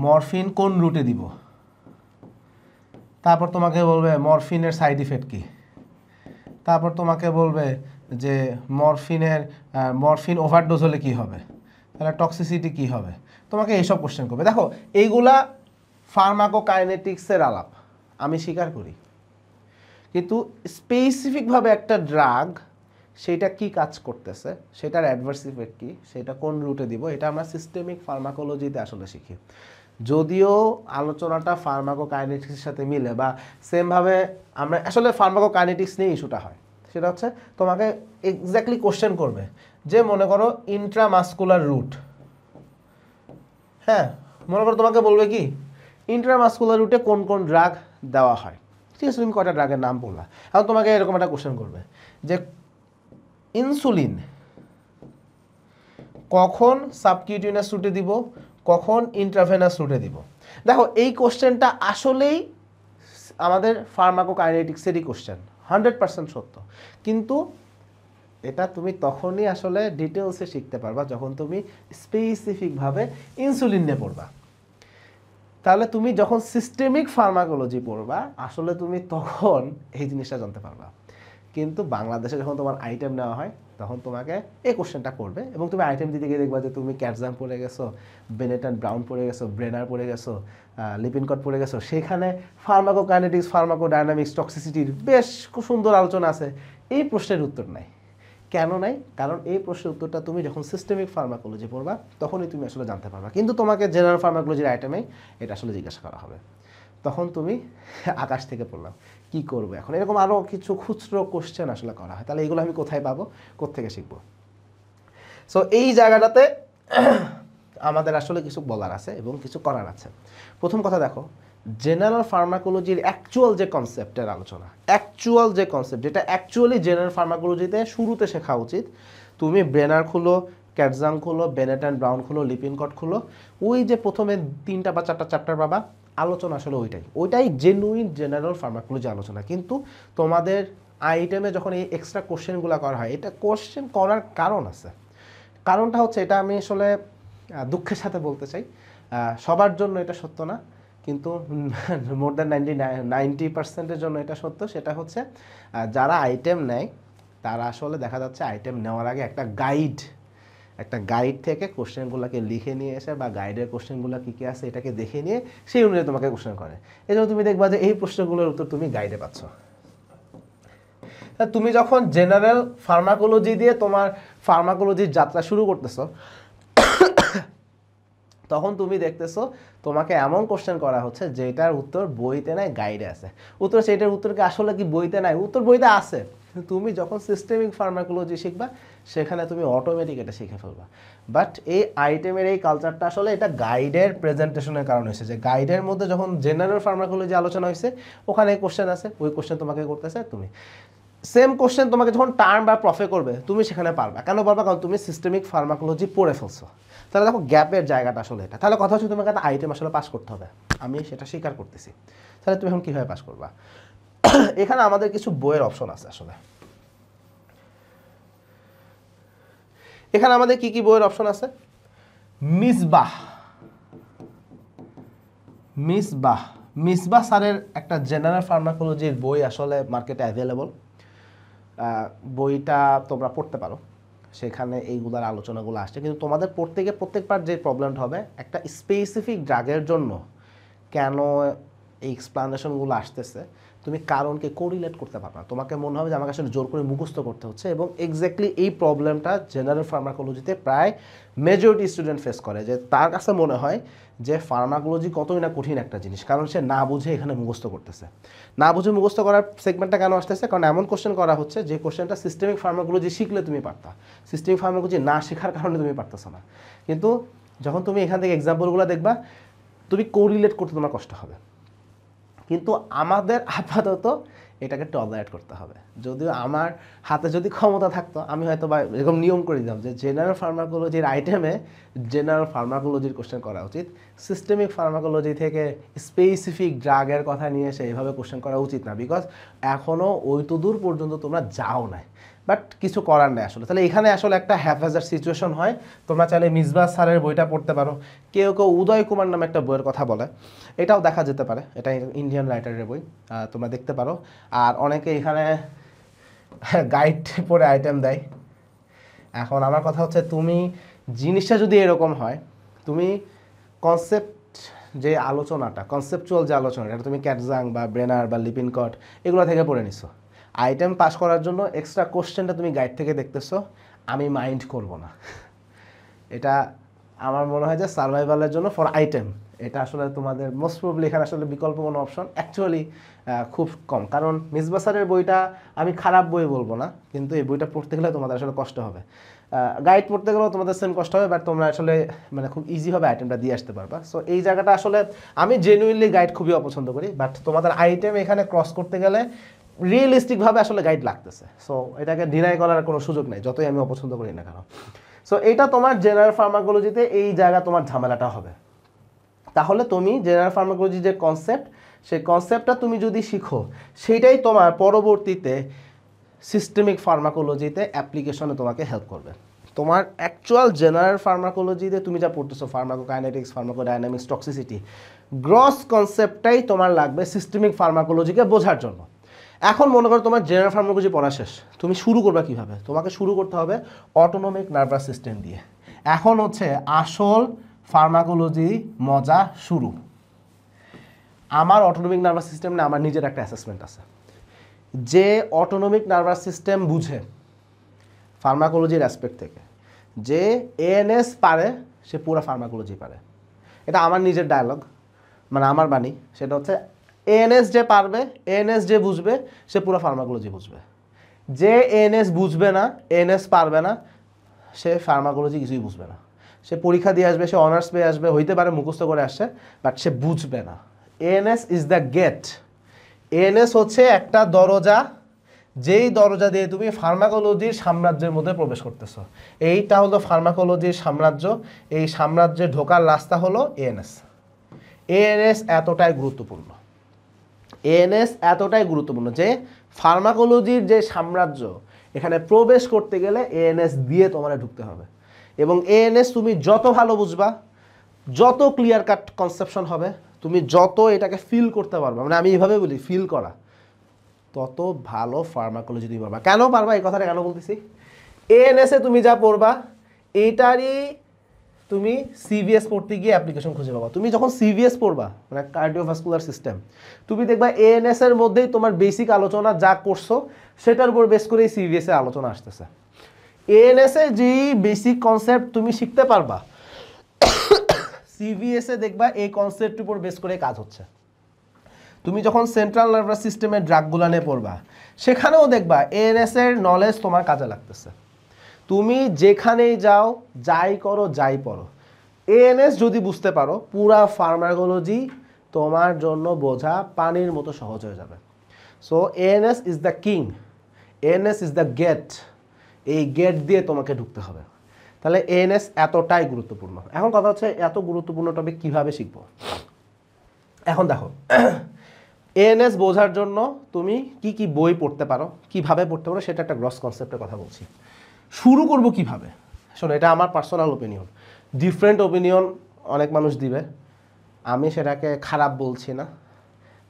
মরফিন কোন রুটে দিব? তারপর তোমাকে বলবে মরফিনের সাইড ইফেক্ট কী। তারপর তোমাকে বলবে যে মরফিন ওভারডোজ হলে কী হবে, তাহলে টক্সিসিটি কী হবে। তোমাকে এইসব কোশ্চেন করবে। দেখো এইগুলা ফার্মাকোকাইনেটিক্সের আলাপ, আমি স্বীকার করি, কিন্তু স্পেসিফিকভাবে একটা ড্রাগ সেটা কি কাজ করতেছে, সেটার অ্যাডভার্স ইফেক্ট কী, সেটা কোন রুটে দিব, এটা আমরা সিস্টেমিক ফার্মাকোলজিতে আসলে শিখি। যদিও আলোচনাটা ফার্মাকোকাইনেটিক্সের সাথে মিলে বা সেমভাবে আমরা আসলে ফার্মাকোকাইনেটিক্স নিয়ে ইস্যুটা হয়, সেটা হচ্ছে তোমাকে এক্স্যাক্টলি কোশ্চেন করবে যে মনে করো ইন্ট্রামাস্কুলার রুট, হ্যাঁ মনে করো তোমাকে বলবে কি ইন্ট্রামাস্কুলার রুটে কোন কোন ড্রাগ দেওয়া হয়, ঠিক আছে, তুমি কয়টা ড্রাগের নাম বললা। এখন তোমাকে এরকম একটা কোশ্চেন করবে যে ইনসুলিন কখন সাবকিউটেনিয়াস রুটে দিব, কখন ইন্ট্রাভেনাস রুটে দিব। দেখো এই কোশ্চেনটা আসলেই আমাদের ফার্মাকোকাইনেটিক্সেরই কোশ্চেন, 100% সত্য, কিন্তু এটা তুমি তখনই আসলে ডিটেলসে শিখতে পারবা যখন তুমি স্পেসিফিকভাবে ইনসুলিন নিয়ে পড়বা। তাহলে তুমি যখন সিস্টেমিক ফার্মাকোলজি পড়বা আসলে তুমি তখন এই জিনিসটা জানতে পারবা। কিন্তু বাংলাদেশে যখন তোমার আইটেম নেওয়া হয় তখন তোমাকে এই কোশ্চেনটা করবে এবং তুমি আইটেম দিতে গিয়ে দেখবা যে তুমি ক্যাটজাং পড়ে গেছো, বেনেট অ্যান্ড ব্রাউন পড়ে গেছো, ব্রেনার পড়ে গেছো, লিপিনকট পড়ে গেছো, সেখানে ফার্মাকোকাইনেটিক্স, ফার্মাকোডাইনামিক্স, টক্সিসিটির বেশ খুব সুন্দর আলোচনা আছে। এই প্রশ্নের উত্তর নাই। কেন নাই? কারণ এই প্রশ্নের উত্তরটা তুমি যখন সিস্টেমিক ফার্মাকোলজি পড়বা তখনই তুমি আসলে জানতে পারবা, কিন্তু তোমাকে জেনারেল ফার্মাকোলজির আইটেমেই এটা আসলে জিজ্ঞাসা করা হবে। তখন তুমি আকাশ থেকে পড়লাম কি করবো এখন, এরকম আরও কিছু খুচরো কোশ্চেন আসলে করা হয়। তাহলে এগুলো আমি কোথায় পাবো, কোত্থেকে শিখবো? সো এই জায়গাটাতে আমাদের আসলে কিছু বলার আছে এবং কিছু করার আছে। প্রথম কথা দেখো, জেনারেল ফার্মাকোলজির অ্যাকচুয়াল যে কনসেপ্টের আলোচনা, অ্যাকচুয়াল যে কনসেপ্ট যেটা অ্যাকচুয়ালি জেনারেল ফার্মাকোলজিতে শুরুতে শেখা উচিত, তুমি ব্রেনার খুলো, ক্যাটজাং খুলো, বেনেট অ্যান্ড ব্রাউন খুলো, লিপিনকট খুলো, ওই যে প্রথমে 3টা বা 4টা চ্যাপ্টার পাবা, আলোচনা আসলে ওইটাই জেনুইন জেনারেল ফার্মাকোলজি আলোচনা। কিন্তু তোমাদের আইটেমে যখন এই এক্সট্রা কোশ্চেনগুলো করা হয়, এটা কোশ্চেন করার কারণ আছে। কারণটা হচ্ছে, এটা আমি আসলে দুঃখের সাথে বলতে চাই, সবার জন্য এটা সত্য না, কিন্তু মোর দ্যান 90% জন্য এটা সত্য। সেটা হচ্ছে যারা আইটেম নেয় তারা আসলে দেখা যাচ্ছে আইটেম নেওয়ার আগে একটা গাইড থেকে কোশ্চেনগুলোকে লিখে নিয়ে এসে বা গাইডের কোশ্চেনগুলো কী কী আছে এটাকে দেখে নিয়ে সেই অনুযায়ী তোমাকে কোশ্চেন করে। এই জন্য তুমি দেখবা যে এই প্রশ্নগুলোর উত্তর তুমি গাইডে পাচ্ছ। তুমি যখন জেনারেল ফার্মাকোলজি দিয়ে তোমার ফার্মাকোলজির যাত্রা শুরু করতেছো, তখন তুমি দেখতেছো তোমাকে এমন কোশ্চেন করা হচ্ছে যেটার উত্তর বইতে নাই, গাইডে আছে। উত্তর সেটার উত্তর কি আসলে কি বইতে নাই? উত্তর বইতে আছে। তুমি যখন সিস্টেমিক ফার্মাকোলজি শিখবা সেখানে তুমি অটোমেটিক এটা শিখে ফেলবা। বাট এই আইটেমের এই কালচারটা আসলে এটা গাইডের প্রেজেন্টেশনের কারণে হয়েছে, যে গাইডের মধ্যে যখন জেনারেল ফার্মাকোলজি আলোচনা হয়েছে ওখানে কোশ্চেন আছে, ওই কোশ্চেন তোমাকে করতেছে তুমি। সেম কোশ্চেন তোমাকে যখন টার্ম বা প্রফে করবে তুমি সেখানে পারবা। কেন পারবা? কারণ তুমি সিস্টেমিক ফার্মাকোলজি পড়ে ফেলছো। তাহলে দেখো গ্যাপের জায়গাটা আসলে এটা। তাহলে কথা হচ্ছে তোমাকে একটা আইটেম আসলে পাস করতে হবে, আমি সেটা স্বীকার করতেছি। তাহলে তুমি এখন কীভাবে পাস করবা? এখানে আমাদের কিছু বইয়ের অপশন আছে আসলে। এখানে আমাদের কি কি বইয়ের অপশন আছে? মিসবাহ মিসবাহ মিসবাহ স্যারের একটা জেনারেল ফার্মাকোলজির বই আসলে মার্কেটে অ্যাভেলেবল। বইটা তোমরা পড়তে পারো, সেখানে এইগুলার আলোচনাগুলো আসছে। কিন্তু তোমাদের পড়তে গিয়ে প্রত্যেকবার যে প্রবলেমটা হবে, একটা স্পেসিফিক ড্রাগের জন্য কেন এই এক্সপ্লানেশনগুলো আসতেছে তুমি কারণকে কোরিলেট করতে পারবে না। তোমাকে মনে হবে যে আমাকে আসলে জোর করে মুখস্থ করতে হচ্ছে। এবং এক্স্যাক্টলি এই প্রবলেমটা জেনারেল ফার্মাকোলজিতে প্রায় মেজরিটি স্টুডেন্ট ফেস করে, যে তার কাছে মনে হয় যে ফার্মাকোলজি কতই না কঠিন একটা জিনিস, কারণ সে না বুঝে এখানে মুখস্থ করতেছে। না বুঝে মুখস্থ করার সেগমেন্টটা কেন আসতেছে? কারণ এমন কোশ্চেন করা হচ্ছে যে কোশ্চেনটা সিস্টেমিক ফার্মাকোলজি শিখলে তুমি পারতা, সিস্টেমিক ফার্মাকোলজি না শেখার কারণে তুমি পারতেছো না। কিন্তু যখন তুমি এখান থেকে এক্সাম্পলগুলো দেখবা তুমি কোরিলেট করতে তোমার কষ্ট হবে। কিন্তু আমাদের আপাতত এটাকে টলারেট করতে হবে। যদিও আমার হাতে যদি ক্ষমতা থাকতো আমি হয়তো বা এরকম নিয়ম করে দিতাম যে জেনারেল ফার্মাকোলজির আইটেমে জেনারেল ফার্মাকোলজির কোশ্চেন করা উচিত, সিস্টেমিক ফার্মাকোলজি থেকে স্পেসিফিক ড্রাগের কথা নিয়ে এসে এইভাবে কোশ্চেন করা উচিত না, বিকজ এখনও ওই তো দূর পর্যন্ত তোমরা যাও নাই। বাট কিছু করার নেই আসলে। তাহলে এখানে আসলে একটা হ্যাফেজার সিচুয়েশন হয়। তোমরা চাইলে মিসবাহ স্যারের বইটা পড়তে পারো, কেউ কেউ উদয় কুমার নামে একটা বইয়ের কথা বলে, এটাও দেখা যেতে পারে, এটা ইন্ডিয়ান রাইটারের বই, তোমরা দেখতে পারো। আর অনেকে এখানে গাইড পড়ে আইটেম দেয়। এখন আমার কথা হচ্ছে তুমি জিনিসটা যদি এরকম হয়, তুমি কনসেপ্ট যে আলোচনাটা, কনসেপচুয়াল যে আলোচনাটা, এটা তুমি ক্যাটজাং বা ব্রেনার বা লিপিনকট এগুলো থেকে পড়ে নিছো। আইটেম পাস করার জন্য এক্সট্রা কোশ্চেনটা তুমি গাইড থেকে দেখতেছো, আমি মাইন্ড করব না। এটা আমার মনে হয় যে সার্ভাইভালের জন্য ফর আইটেম এটা আসলে তোমাদের মোস্ট প্রবলি এখানে আসলে বিকল্প কোনো অপশন অ্যাকচুয়ালি খুব কম। কারণ মিসবাহ স্যারের বইটা আমি খারাপ বই বলবো না, কিন্তু এই বইটা পড়তে গেলে তোমাদের আসলে কষ্ট হবে। গাইড পড়তে গেলেও তোমাদের সেম কষ্ট হবে, বাট তোমরা আসলে মানে খুব ইজিভাবে আইটেমটা দিয়ে আসতে পারবা। সো এই জায়গাটা আসলে আমি জেনুইনলি গাইড খুবই অপছন্দ করি, বাট তোমাদের আইটেম এখানে ক্রস করতে গেলে রিয়েলিস্টিকভাবে আসলে গাইড লাগতেছে। সো এটাকে ডিনাই করার কোনো সুযোগ নেই, যতই আমি অপছন্দ করি না কেন। সো এটা তোমার জেনারেল ফার্মাকোলজিতে এই জায়গা তোমার ঝামেলাটা হবে। তাহলে তুমি জেনারেল ফার্মাকোলজি যে কনসেপ্ট, সেই কনসেপ্টটা তুমি যদি শিখো, সেইটাই তোমার পরবর্তীতে সিস্টেমিক ফার্মাকোলজিতে অ্যাপ্লিকেশনে তোমাকে হেল্প করবে। তোমার অ্যাকচুয়াল জেনারেল ফার্মাকোলজিতে তুমি যা পড়তেছো, ফার্মাকোকাইনেটিক্স, ফার্মাকোডাইনামিক্স, টক্সিসিটি, গ্রস কনসেপ্টটাই তোমার লাগবে সিস্টেমিক ফার্মাকোলজিকে বোঝার জন্য। এখন মনে করো তোমার জেনারেল ফার্মাকোলজি পড়া শেষ, তুমি শুরু করবা কীভাবে? তোমাকে শুরু করতে হবে অটোনমিক নার্ভাস সিস্টেম দিয়ে। এখন হচ্ছে আসল ফার্মাকোলজি মজা শুরু। আমার অটোনমিক নার্ভাস সিস্টেম না, আমার নিজের একটা অ্যাসেসমেন্ট আছে। যে অটোনমিক নার্ভাস সিস্টেম বুঝে ফার্মাকোলজির অ্যাসপেক্ট থেকে, যে এএনএস পারে, সে পুরো ফার্মাকোলজি পারে। এটা আমার নিজের ডায়লগ, মানে আমার বাণী। সেটা হচ্ছে এএনএস যে পারবে, এএনএস যে বুঝবে, সে পুরো ফার্মাকোলজি বুঝবে। যে এএনএস বুঝবে না, এএনএস পারবে না, সে ফার্মাকোলজি কিছুই বুঝবে না। সে পরীক্ষা দিয়ে আসবে, সে অনার্স পেয়ে আসবে, হইতে পারে মুখস্থ করে আসছে, বাট সে বুঝবে না। ANS is the gate. ANS হচ্ছে একটা দরজা, যেই দরজা দিয়ে তুমি ফার্মাকোলজির সাম্রাজ্যের মধ্যে প্রবেশ করতেছো। এইটা হলো ফার্মাকোলজির সাম্রাজ্য। এই সাম্রাজ্যে ঢোকার রাস্তা হলো এএনএস। এএনএস এতটাই গুরুত্বপূর্ণ, এএনএস এতটাই গুরুত্বপূর্ণ যে ফার্মাকোলজির যে সাম্রাজ্য, এখানে প্রবেশ করতে গেলে এএনএস দিয়ে তোমার ঢুকতে হবে। এবং এএনএস তুমি যত ভালো বুঝবা, যত ক্লিয়ার কাট কনসেপশন হবে, তুমি যত এটাকে ফিল করতে পারবা, মানে আমি এইভাবে বলি ফিল করা, তত ভালো ফার্মাকোলজি তুমি পারবা। কেন পারবা এই কথাটা কেন বলতেছি? এএনএসে তুমি যা পড়বা এইটারই তুমি সিভিএস পড়তে গিয়ে অ্যাপ্লিকেশন খুঁজে পাবা। তুমি যখন সিভিএস পড়বা, মানে কার্ডিওভাস্কুলার সিস্টেম, তুমি দেখবা এএনএস এর মধ্যেই তোমার বেসিক আলোচনা যা করছো সেটার উপর বেস করেই সিভিএস এর আলোচনা আসতেছে। এএনএস এ যেই বেসিক কনসেপ্ট তুমি শিখতে পারবা, সিভিএসে দেখবা এই কনসেপ্টের উপর বেস করে কাজ হচ্ছে। তুমি যখন সেন্ট্রাল নার্ভাস সিস্টেমের ড্রাগগুলো নিয়ে পড়বা সেখানেও দেখবা এএনএস এর নলেজ তোমার কাজে লাগতেছে। তুমি যেখানেই যাও, যাই করো, যাই পড়ো, এএনএস যদি বুঝতে পারো পুরা ফার্মাকোলজি তোমার জন্য বোঝা পানির মতো সহজ হয়ে যাবে। So ANS is the king, ANS is the gate. এই গেট দিয়ে তোমাকে ঢুকতে হবে। তাহলে এএনএস এতটাই গুরুত্বপূর্ণ। এখন কথা হচ্ছে এত গুরুত্বপূর্ণ টপিক কীভাবে শিখবো। এখন দেখো এএনএস বোঝার জন্য তুমি কি কি বই পড়তে পারো, কিভাবে পড়তে পারো, সেটা একটা গ্রস কনসেপ্টের কথা বলছি। শুরু করব কিভাবে? শোনো, এটা আমার পার্সোনাল ওপিনিয়ন, ডিফারেন্ট ওপিনিয়ন অনেক মানুষ দিবে, আমি সেটাকে খারাপ বলছি না।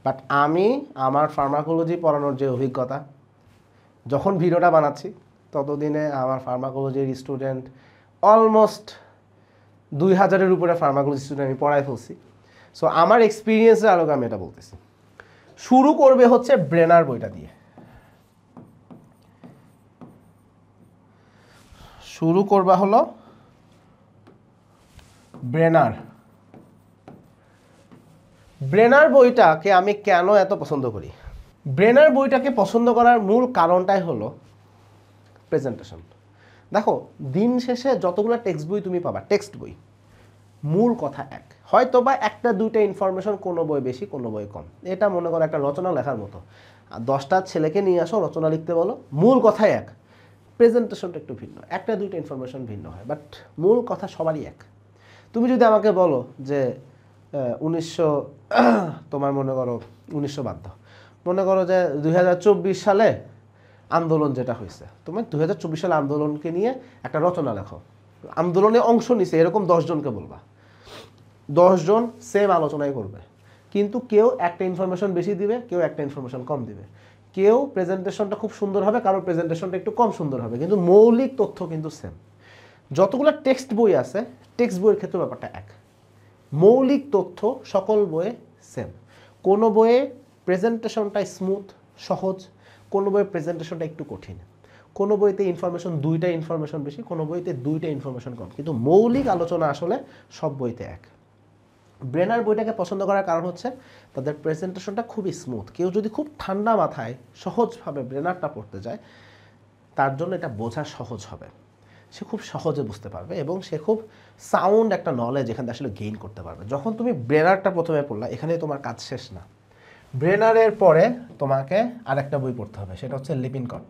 বাট আমি আমার ফার্মাকোলজি পড়ানোর যে অভিজ্ঞতা, যখন ভিডিওটা বানাচ্ছি ততদিনে আমার ফার্মাকোলজির স্টুডেন্ট অলমোস্ট 2000-এর উপরে ফার্মাকোলজি স্টুডেন্ট আমি পড়াই ফেলছি। সো আমার এক্সপিরিয়েন্সের আলোকে আমি এটা বলতেছি। শুরু করবে হচ্ছে ব্রেনার বইটা দিয়ে। শুরু করবা হলো ব্রেনার। ব্রেনার বইটাকে আমি কেন এত পছন্দ করি? ব্রেনার বইটাকে পছন্দ করার মূল কারণটাই হলো প্রেজেন্টেশন। দেখো, দিন শেষে যতগুলো টেক্সট বই তুমি পাবা, টেক্সট বই, মূল কথা এক, হয়তো বা একটা দুইটা ইনফরমেশন কোনো বই বেশি কোনো বই কম। এটা মনে করো একটা রচনা লেখার মতো, 10টা ছেলেকে নিয়ে আসো রচনা লিখতে বলো, মূল কথাই এক, প্রেজেন্টেশনটা একটু ভিন্ন, একটা দুইটা ইনফরমেশন ভিন্ন হয়, বাট মূল কথা সবারই এক। তুমি যদি আমাকে বলো যে 1900 তোমার মনে করো 1900 বাদ দাও, মনে করো যে 2024 সালে আন্দোলন যেটা হয়েছে, তুমি 2024 সালে আন্দোলনকে নিয়ে একটা রচনা লেখো, আন্দোলনে অংশ নিছে এরকম 10 জনকে বলবা, 10 জন সেম আলোচনাই করবে, কিন্তু কেউ একটা ইনফরমেশন বেশি দিবে, কেউ একটা ইনফরমেশন কম দিবে, কেউ প্রেজেন্টেশনটা খুব সুন্দর হবে, কারোর প্রেজেন্টেশনটা একটু কম সুন্দর হবে, কিন্তু মৌলিক তথ্য কিন্তু সেম। যতগুলো টেক্সট বই আছে, টেক্সট বইয়ের ক্ষেত্রে ব্যাপারটা এক, মৌলিক তথ্য সকল বইয়ে সেম। কোনো বইয়ে প্রেজেন্টেশনটা স্মুথ সহজ, কোনো বইয়ে প্রেজেন্টেশনটা একটু কঠিন, কোনো বইতে ইনফরমেশন দুইটা ইনফরমেশন বেশি, কোনো বইতে দুইটা ইনফরমেশন কম, কিন্তু মৌলিক আলোচনা আসলে সব বইতে এক। ব্রেনার বইটাকে পছন্দ করার কারণ হচ্ছে তাদের প্রেজেন্টেশনটা খুবই স্মুথ। কেউ যদি খুব ঠান্ডা মাথায় সহজভাবে ব্রেনারটা পড়তে যায়, তার জন্য এটা বোঝা সহজ হবে, সে খুব সহজে বুঝতে পারবে এবং সে খুব সাউন্ড একটা নলেজ এখানে আসলে গেইন করতে পারবে। যখন তুমি ব্রেনারটা প্রথমে পড়লা, এখানে তোমার কাজ শেষ না, ব্রেনারের পরে তোমাকে আরেকটা বই পড়তে হবে, সেটা হচ্ছে লিপিনকট।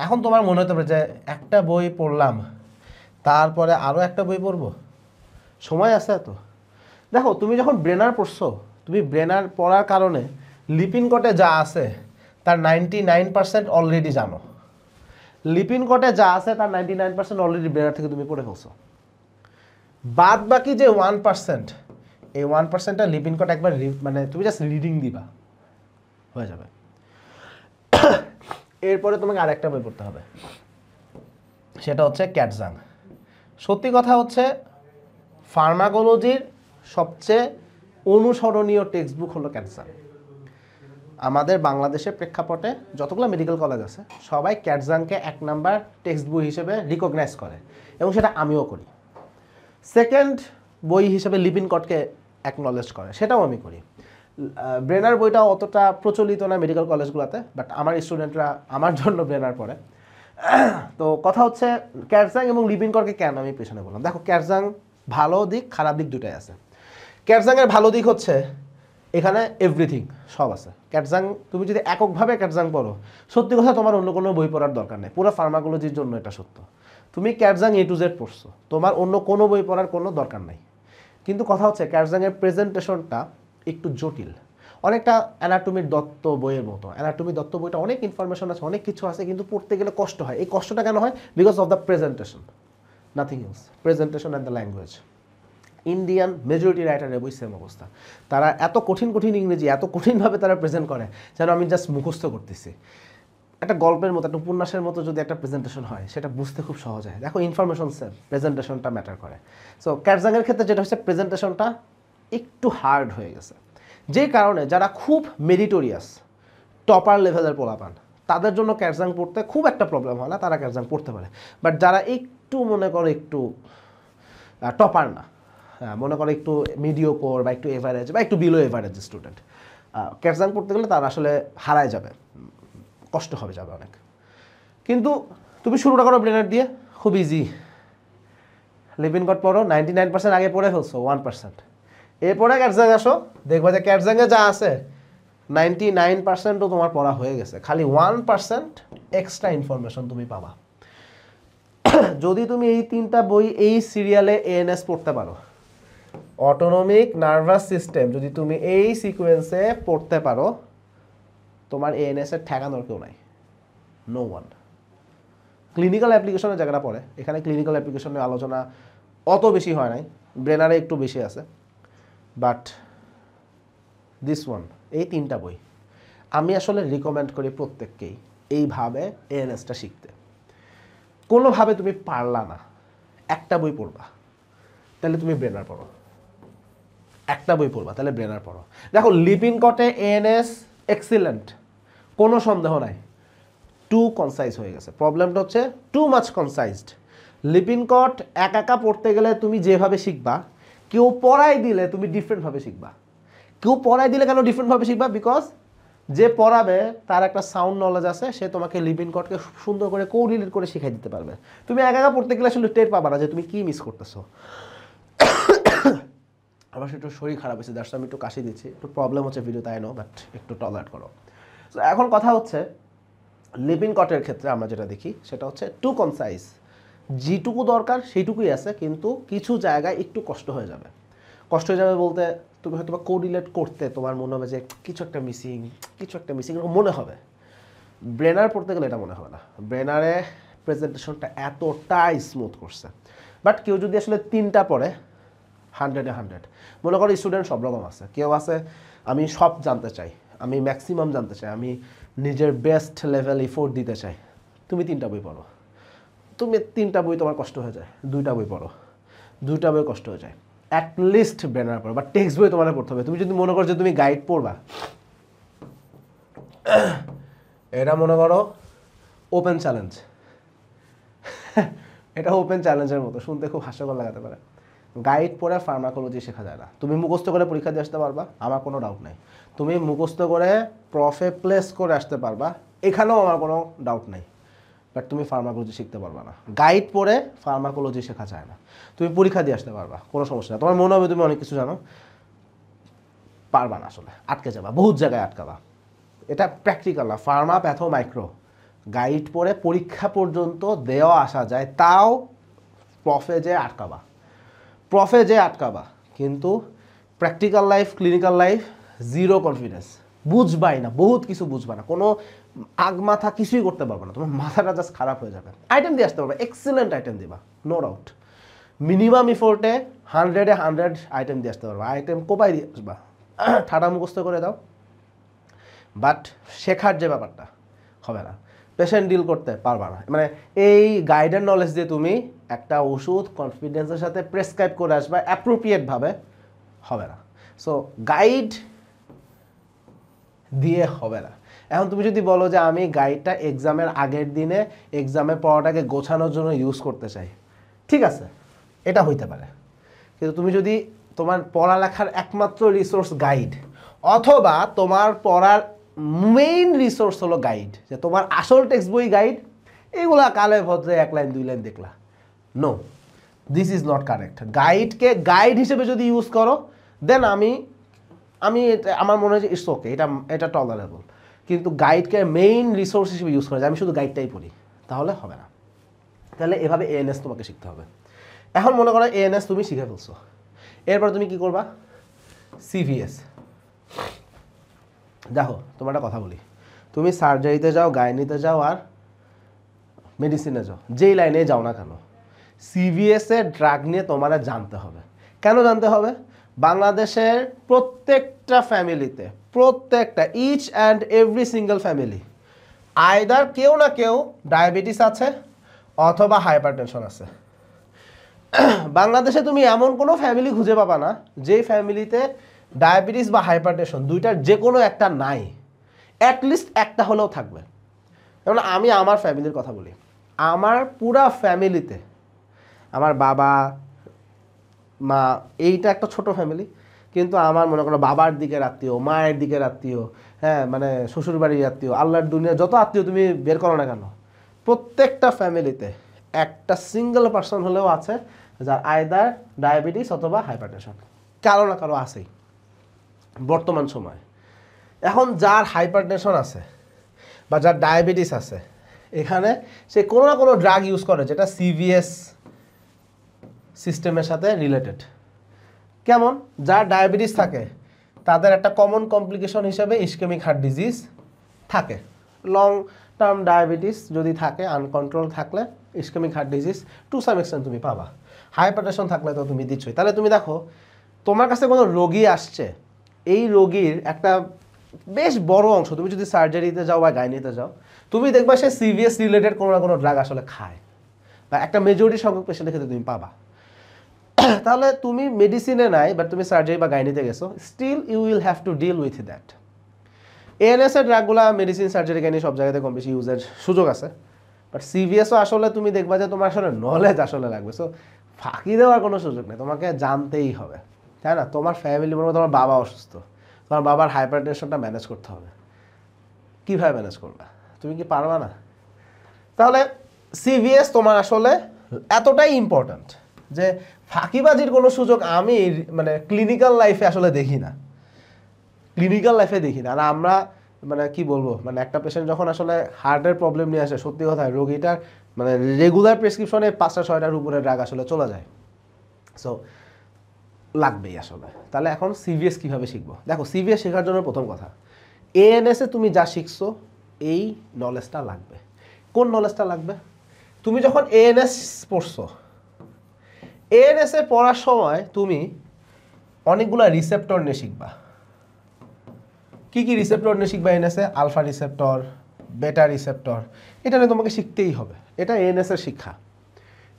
এখন তোমার মনে হতে পারে যে একটা বই পড়লাম তারপরে আরও একটা বই পড়বো, সময় আছে এত? দেখো, তুমি যখন ব্রেনার পড়ছো, তুমি ব্রেনার পড়ার কারণে লিপিনকটে যা আছে তার 99% অলরেডি জানো, লিপিনকটে যা আছে তার 99% অলরেডি ব্রেনার থেকে তুমি পড়ে ফেলছো। বাদ বাকি যে 1%, এই 1%টা লিপিনকট একবার মানে তুমি জাস্ট রিডিং দিবা, হয়ে যাবে। এরপরে তোমাকে আরেকটা বই পড়তে হবে, সেটা হচ্ছে ক্যাটজাং। সত্যি কথা হচ্ছে ফার্মাকোলজির সবচেয়ে অনুসরণীয় টেক্সট বুক হলো ক্যাটজাং। আমাদের বাংলাদেশের প্রেক্ষাপটে যতগুলো মেডিকেল কলেজ আছে সবাই ক্যাটজাংকে 1 নাম্বার টেক্সট বই হিসেবে রিকগনাইজ করে এবং সেটা আমিও করি। সেকেন্ড বই হিসেবে লিপিনকটকে অ্যাকনলেজ করে, সেটাও আমি করি। ব্রেনার বইটা অতটা প্রচলিত না মেডিকেল কলেজগুলোতে, বাট আমার স্টুডেন্টরা আমার জন্য ব্রেনার পড়ে। তো কথা হচ্ছে ক্যাটজাং এবং লিপিনকটকে কেন আমি পেছনে বললাম। দেখো, ক্যাটজাং ভালো দিক খারাপ দিক দুটাই আছে। ক্যাটজাংয়ের ভালো দিক হচ্ছে এখানে এভরিথিং সব আছে। ক্যাটজাং তুমি যদি এককভাবে ক্যাটজাং পড়ো, সত্যি কথা তোমার অন্য কোনো বই পড়ার দরকার নেই, পুরো ফার্মাকোলজির জন্য এটা সত্য। তুমি ক্যাটজাং A to Z পড়ছো, তোমার অন্য কোনো বই পড়ার কোনো দরকার নাই। কিন্তু কথা হচ্ছে ক্যাটজাংয়ের প্রেজেন্টেশনটা একটু জটিল, অনেকটা অ্যানাটমির দত্ত বইয়ের মতো। অ্যানাটমি দত্ত বইটা অনেক ইনফরমেশন আছে, অনেক কিছু আছে, কিন্তু পড়তে গেলে কষ্ট হয়। এই কষ্টটা কেন হয়? Because of the presentation, nothing else, presentation and the language. Indian majority রাইটারের বই সেম অবস্থা, তারা এত কঠিন কঠিন ইংরেজি এত কঠিনভাবে তারা প্রেজেন্ট করে যেন আমি জাস্ট মুখস্থ করতেছি। একটা গল্পের মতো, একটা উপন্যাসের মতো যদি একটা প্রেজেন্টেশন হয়, সেটা বুঝতে খুব সহজ হয়। দেখো, ইনফরমেশন সেম, প্রেজেন্টেশনটা ম্যাটার করে। সো ক্যাটজাংয়ের ক্ষেত্রে যেটা হচ্ছে প্রেজেন্টেশনটা একটু হার্ড হয়ে গেছে, যে কারণে যারা খুব মেরিটোরিয়াস টপার লেভেলের পোলাপান তাদের জন্য ক্যাটজাং পড়তে খুব একটা প্রবলেম হয় না, তারা ক্যাটজাং পড়তে পারে। বাট যারা একটু মনে করো একটু টপার না, মনে করো একটু মিডিওকোর বা একটু এভারেজ বা একটু বিলো এভারেজ স্টুডেন্ট, ক্যাটজাং পড়তে গেলে তার আসলে হারায় যাবে, কষ্ট হবে যাবে অনেক। কিন্তু তুমি শুরুটা করো ব্রেনার দিয়ে, খুব ইজি। লিভিং গড পড়ো, 99% আগে পড়ে ফেলছো, 1%। এরপরে ক্যাটজাং আসো, দেখবা যে ক্যাটজাংয়ে যা আছে 99%ও তোমার পড়া হয়ে গেছে, খালি 1% এক্সট্রা ইনফরমেশন তুমি পাবা। যদি তুমি এই 3টা বই এই সিরিয়ালে এএনএস পড়তে পারো, অটোনমিক নার্ভাস সিস্টেম যদি তুমি এই সিকোয়েন্সে পড়তে পারো, তোমার এএনএস এর ঠেকানোর কেউ নাই, নো ওয়ান। ক্লিনিক্যাল অ্যাপ্লিকেশনের জায়গাটা পড়ে, এখানে ক্লিনিক্যাল অ্যাপ্লিকেশনের আলোচনা অত বেশি হয় নাই, ব্রেনারে একটু বেশি আছে, বাট দিস ওয়ান, এই 3টা বই আমি আসলে রিকমেন্ড করি প্রত্যেককেই এইভাবে এএনএসটা শিখতে। কোনোভাবে তুমি পারলা না, একটা বই পড়বা, তাহলে তুমি ব্রেনার পড়ো, একটা বই পড়বা তাহলে ব্রেনার পড়ো। দেখো লিপিনকটে এএনএস এক্সিলেন্ট, কোনো সন্দেহ নাই, টু কনসাইজ হয়ে গেছে। প্রবলেমটা হচ্ছে টু মাচ কনসাইজড। লিপিনকট একা পড়তে গেলে তুমি যেভাবে শিখবা, কেউ পড়াই দিলে তুমি ডিফারেন্টভাবে শিখবা। কেউ পড়াই দিলে কেন ডিফারেন্টভাবে শিখবা? বিকজ যে পড়াবে তার একটা সাউন্ড নলেজ আছে, সে তোমাকে লিপিনকটকে সুন্দর করে কোরিলেট করে শিখাই দিতে পারবে। তুমি একা পড়তে গেলে আসলে টের পাবা না যে তুমি কি মিস করতেছো। আমার একটু শরীর খারাপ হয়েছে, দ্যাটস আমি একটু কাশি দিচ্ছি, একটু প্রবলেম হচ্ছে ভিডিও, তাই নো, বাট একটু টলারেট করো। তো এখন কথা হচ্ছে লিপিনকটের ক্ষেত্রে আমরা যেটা দেখি সেটা হচ্ছে টু কনসাইজ, যেটুকু দরকার সেইটুকুই আছে, কিন্তু কিছু জায়গায় একটু কষ্ট হয়ে যাবে। কষ্ট হয়ে যাবে বলতে তুমি হয়তো বা কোরিলেট করতে তোমার মনে হবে যে কিছু একটা মিসিং এরকম মনে হবে। ব্রেনার পড়তে গেলে এটা মনে হবে না, ব্রেনারে প্রেজেন্টেশনটা এতটাই স্মুথ করছে। বাট কেউ যদি আসলে 3টা পড়ে 100-এ 100, মনে করো স্টুডেন্ট সব রকম আছে, কেউ আছে আমি সব জানতে চাই, আমি ম্যাক্সিমাম জানতে চাই, আমি নিজের বেস্ট লেভেল এফোর্ট দিতে চাই, তুমি 3টা বই পড়ো। তুমি 3টা বই তোমার কষ্ট হয়ে যায়, 2টা বই পড়ো, 2টা বই কষ্ট হয়ে যায়, অ্যাটলিস্ট ব্রেনার পড়ো বা টেক্সট বই তোমার পড়তে হবে। তুমি যদি মনে করো যে তুমি গাইড পড়বা, এটা মনে করো ওপেন চ্যালেঞ্জ, এটা ওপেন চ্যালেঞ্জের মতো, শুনতে খুব হাস্যকর লাগাতে পারে। গাইড পড়ে ফার্মাকোলজি শেখা যায় না। তুমি মুখস্থ করে পরীক্ষা দিয়ে আসতে পারবা, আমার কোনো ডাউট নাই। তুমি মুখস্থ করে প্রফে প্লেস করে আসতে পারবা, এখানেও আমার কোনো ডাউট নাই। বাট তুমি ফার্মাকোলজি শিখতে পারবা না। গাইড পড়ে ফার্মাকোলজি শেখা যায় না। তুমি পরীক্ষা দিয়ে আসতে পারবা, কোনো সমস্যা না, তোমার মনে হবে তুমি অনেক কিছু জানো, পারবা না, আসলে আটকে যাবা, বহুত জায়গায় আটকাবা। এটা প্র্যাকটিক্যাল না, ফার্মা প্যাথো মাইক্রো গাইড পড়ে পরীক্ষা পর্যন্ত দেওয়া আসা যায়, তাও প্রফে যে আটকাবা, কিন্তু practical life clinical life zero confidence, বুঝবাই না, বহুত কিছু বুঝবা না, কোনো আগমাথা কিছুই করতে পারবে না, তোমার মাথাটা জাস্ট খারাপ হয়ে যাবে। আইটেম দিয়ে আসতে পারবে, এক্সিলেন্ট আইটেম দিবা, নো ডাউট। মিনিমাম ইফোর্টে 100-এ 100 আইটেম দিয়ে আসতে পারবা, আইটেম কোপাই দিয়ে আসবা, ঠাডা মুখস্থ করে দাও, বাট শেখার যে ব্যাপারটা হবে না, পেশেন্ট ডিল করতে পারবা না। মানে এই গাইডের নলেজ দিয়ে তুমি একটা ওষুধ কনফিডেন্সের সাথে প্রেসক্রাইব করে আসবা অ্যাপ্রোপ্রিয়েটভাবে, হবে না। সো গাইড দিয়ে হবে না। এখন তুমি যদি বলো যে আমি গাইডটা এক্সামের আগের দিনে এক্সামের পড়াটাকে গোছানোর জন্য ইউজ করতে চাই, ঠিক আছে, এটা হইতে পারে। কিন্তু তুমি যদি তোমার পড়ালেখার একমাত্র রিসোর্স গাইড, অথবা তোমার পড়ার মেইন রিসোর্স হলো গাইড, যে তোমার আসল টেক্সট বই গাইড, এগুলা কালে ভদ্রে 1 লাইন 2 লাইন দেখলা, no, this is not correct. গাইডকে গাইড হিসেবে যদি ইউজ করো, দেন আমি আমার মনে হয় যে ইটস ওকে, এটা টলারেবল। কিন্তু গাইডকে মেইন রিসোর্স হিসেবে ইউজ করা যায়, আমি শুধু গাইডটাই পড়ি, তাহলে হবে না। তাহলে এভাবে এএনএস তোমাকে শিখতে হবে। এখন মনে করো এএনএস তুমি শিখে ফেলছো, এরপর তুমি কি করবা? সিভিএস। দেখো তোমার একটা কথা বলি, তুমি সার্জারিতে যাও, গাইনিতে যাও আর মেডিসিনে যাও, যেই লাইনে যাও না কেন, সিভিএসের ড্রাগ নিয়ে তোমার জানতে হবে। কেন জানতে হবে? বাংলাদেশের প্রত্যেকটা ফ্যামিলিতে, প্রত্যেকটা each and every single family, either কেউ না কেউ ডায়াবেটিস আছে অথবা হাইপারটেনশন আছে। বাংলাদেশে তুমি এমন কোনো ফ্যামিলি খুঁজে পাবা না যেই ফ্যামিলিতে ডায়াবেটিস বা হাইপারটেনশন দুইটার যে কোনো একটা নাই, অ্যাটলিস্ট একটা হলেও থাকবে। যেমন আমি আমার ফ্যামিলির কথা বলি, আমার পুরা ফ্যামিলিতে আমার বাবা, মা, এইটা একটা ছোট ফ্যামিলি, কিন্তু আমার মনে করো বাবার দিকের আত্মীয়, মায়ের দিকের আত্মীয়, হ্যাঁ মানে শ্বশুরবাড়ির আত্মীয়, আল্লাহর দুনিয়া যত আত্মীয় তুমি বের করো না কেন, প্রত্যেকটা ফ্যামিলিতে একটা সিঙ্গেল পার্সন হলেও আছে যার আইদার ডায়াবেটিস অথবা হাইপারটেনশন, কারো না কারো আছেই বর্তমান সময়। এখন যার হাইপারটেনশন আছে বা যার ডায়াবেটিস আছে, এখানে সে কোনো না কোনো ড্রাগ ইউজ করে যেটা সিভিএস সিস্টেমের সাথে রিলেটেড। কেমন? যার ডায়াবেটিস থাকে তাদের একটা কমন কমপ্লিকেশন হিসেবে ইসকেমিক হার্ট ডিজিজ থাকে। লং টার্ম ডায়াবেটিস যদি থাকে, আনকন্ট্রোল থাকলে ischaemic heart disease to some extent তুমি পাবা। হাইপারটেনশন থাকলে তো তুমি দিচ্ছই। তাহলে তুমি দেখো তোমার কাছে কোনো রোগী আসছে, এই রোগীর একটা বেশ বড় অংশ, তুমি যদি সার্জারিতে যাও বা গাইনিতে যাও, তুমি দেখবা সে সিভিএস রিলেটেড কোনো না কোনো ড্রাগ আসলে খায়, বা একটা মেজরিটি সংখ্যক পেশেন্টের ক্ষেত্রে তুমি পাবা। তাহলে তুমি মেডিসিনে নাই, বাট তুমি সার্জারি বা গাইনিতে গেছো, still you will have to deal with that. ANS এর ড্রাগগুলা মেডিসিন, সার্জারি, গাইনি সব জায়গাতে কম বেশি ইউজের সুযোগ আছে, বাট সিভিএসও আসলে তুমি দেখবা যে তোমার আসলে নলেজ আসলে লাগবে। সো ফাঁকি দেওয়ার কোনো সুযোগ নেই, তোমাকে জানতেই হবে, তাই না? তোমার ফ্যামিলি মনে, তোমার বাবা অসুস্থ, তোমার বাবার হাইপারটেনশনটা ম্যানেজ করতে হবে, কীভাবে ম্যানেজ করবে? তুমি কি পারবা না? তাহলে সিভিএস তোমার আসলে এতটাই ইম্পর্ট্যান্ট যে ফাঁকিবাজির কোনো সুযোগ আমি মানে ক্লিনিক্যাল লাইফে আসলে দেখি না, ক্লিনিক্যাল লাইফে দেখি না। আর আমরা মানে কি বলবো, মানে একটা পেশেন্ট যখন আসলে হার্টের প্রবলেম নিয়ে আসে, সত্যি কথা রোগীটার মানে রেগুলার প্রেসক্রিপশনে 5টা-6টার উপরে ড্রাগ আসলে চলে যায়। সো লাগবেই আসলে। তাহলে এখন সিভিএস কীভাবে শিখবো? দেখো, সিভিএস শেখার জন্য প্রথম কথা, এএনএসে তুমি যা শিখছো এই নলেজটা লাগবে। কোন নলেজটা লাগবে? তুমি যখন এএনএস পড়ছো, এএনএসে পড়ার সময় তুমি অনেকগুলো রিসেপ্টর নিয়ে শিখবা। কি কি রিসেপ্টর নিয়ে শিখবা এএনএসে? আলফা রিসেপ্টর, বেটা রিসেপ্টর, এটা নিয়ে তোমাকে শিখতেই হবে, এটা এএনএসের শিক্ষা।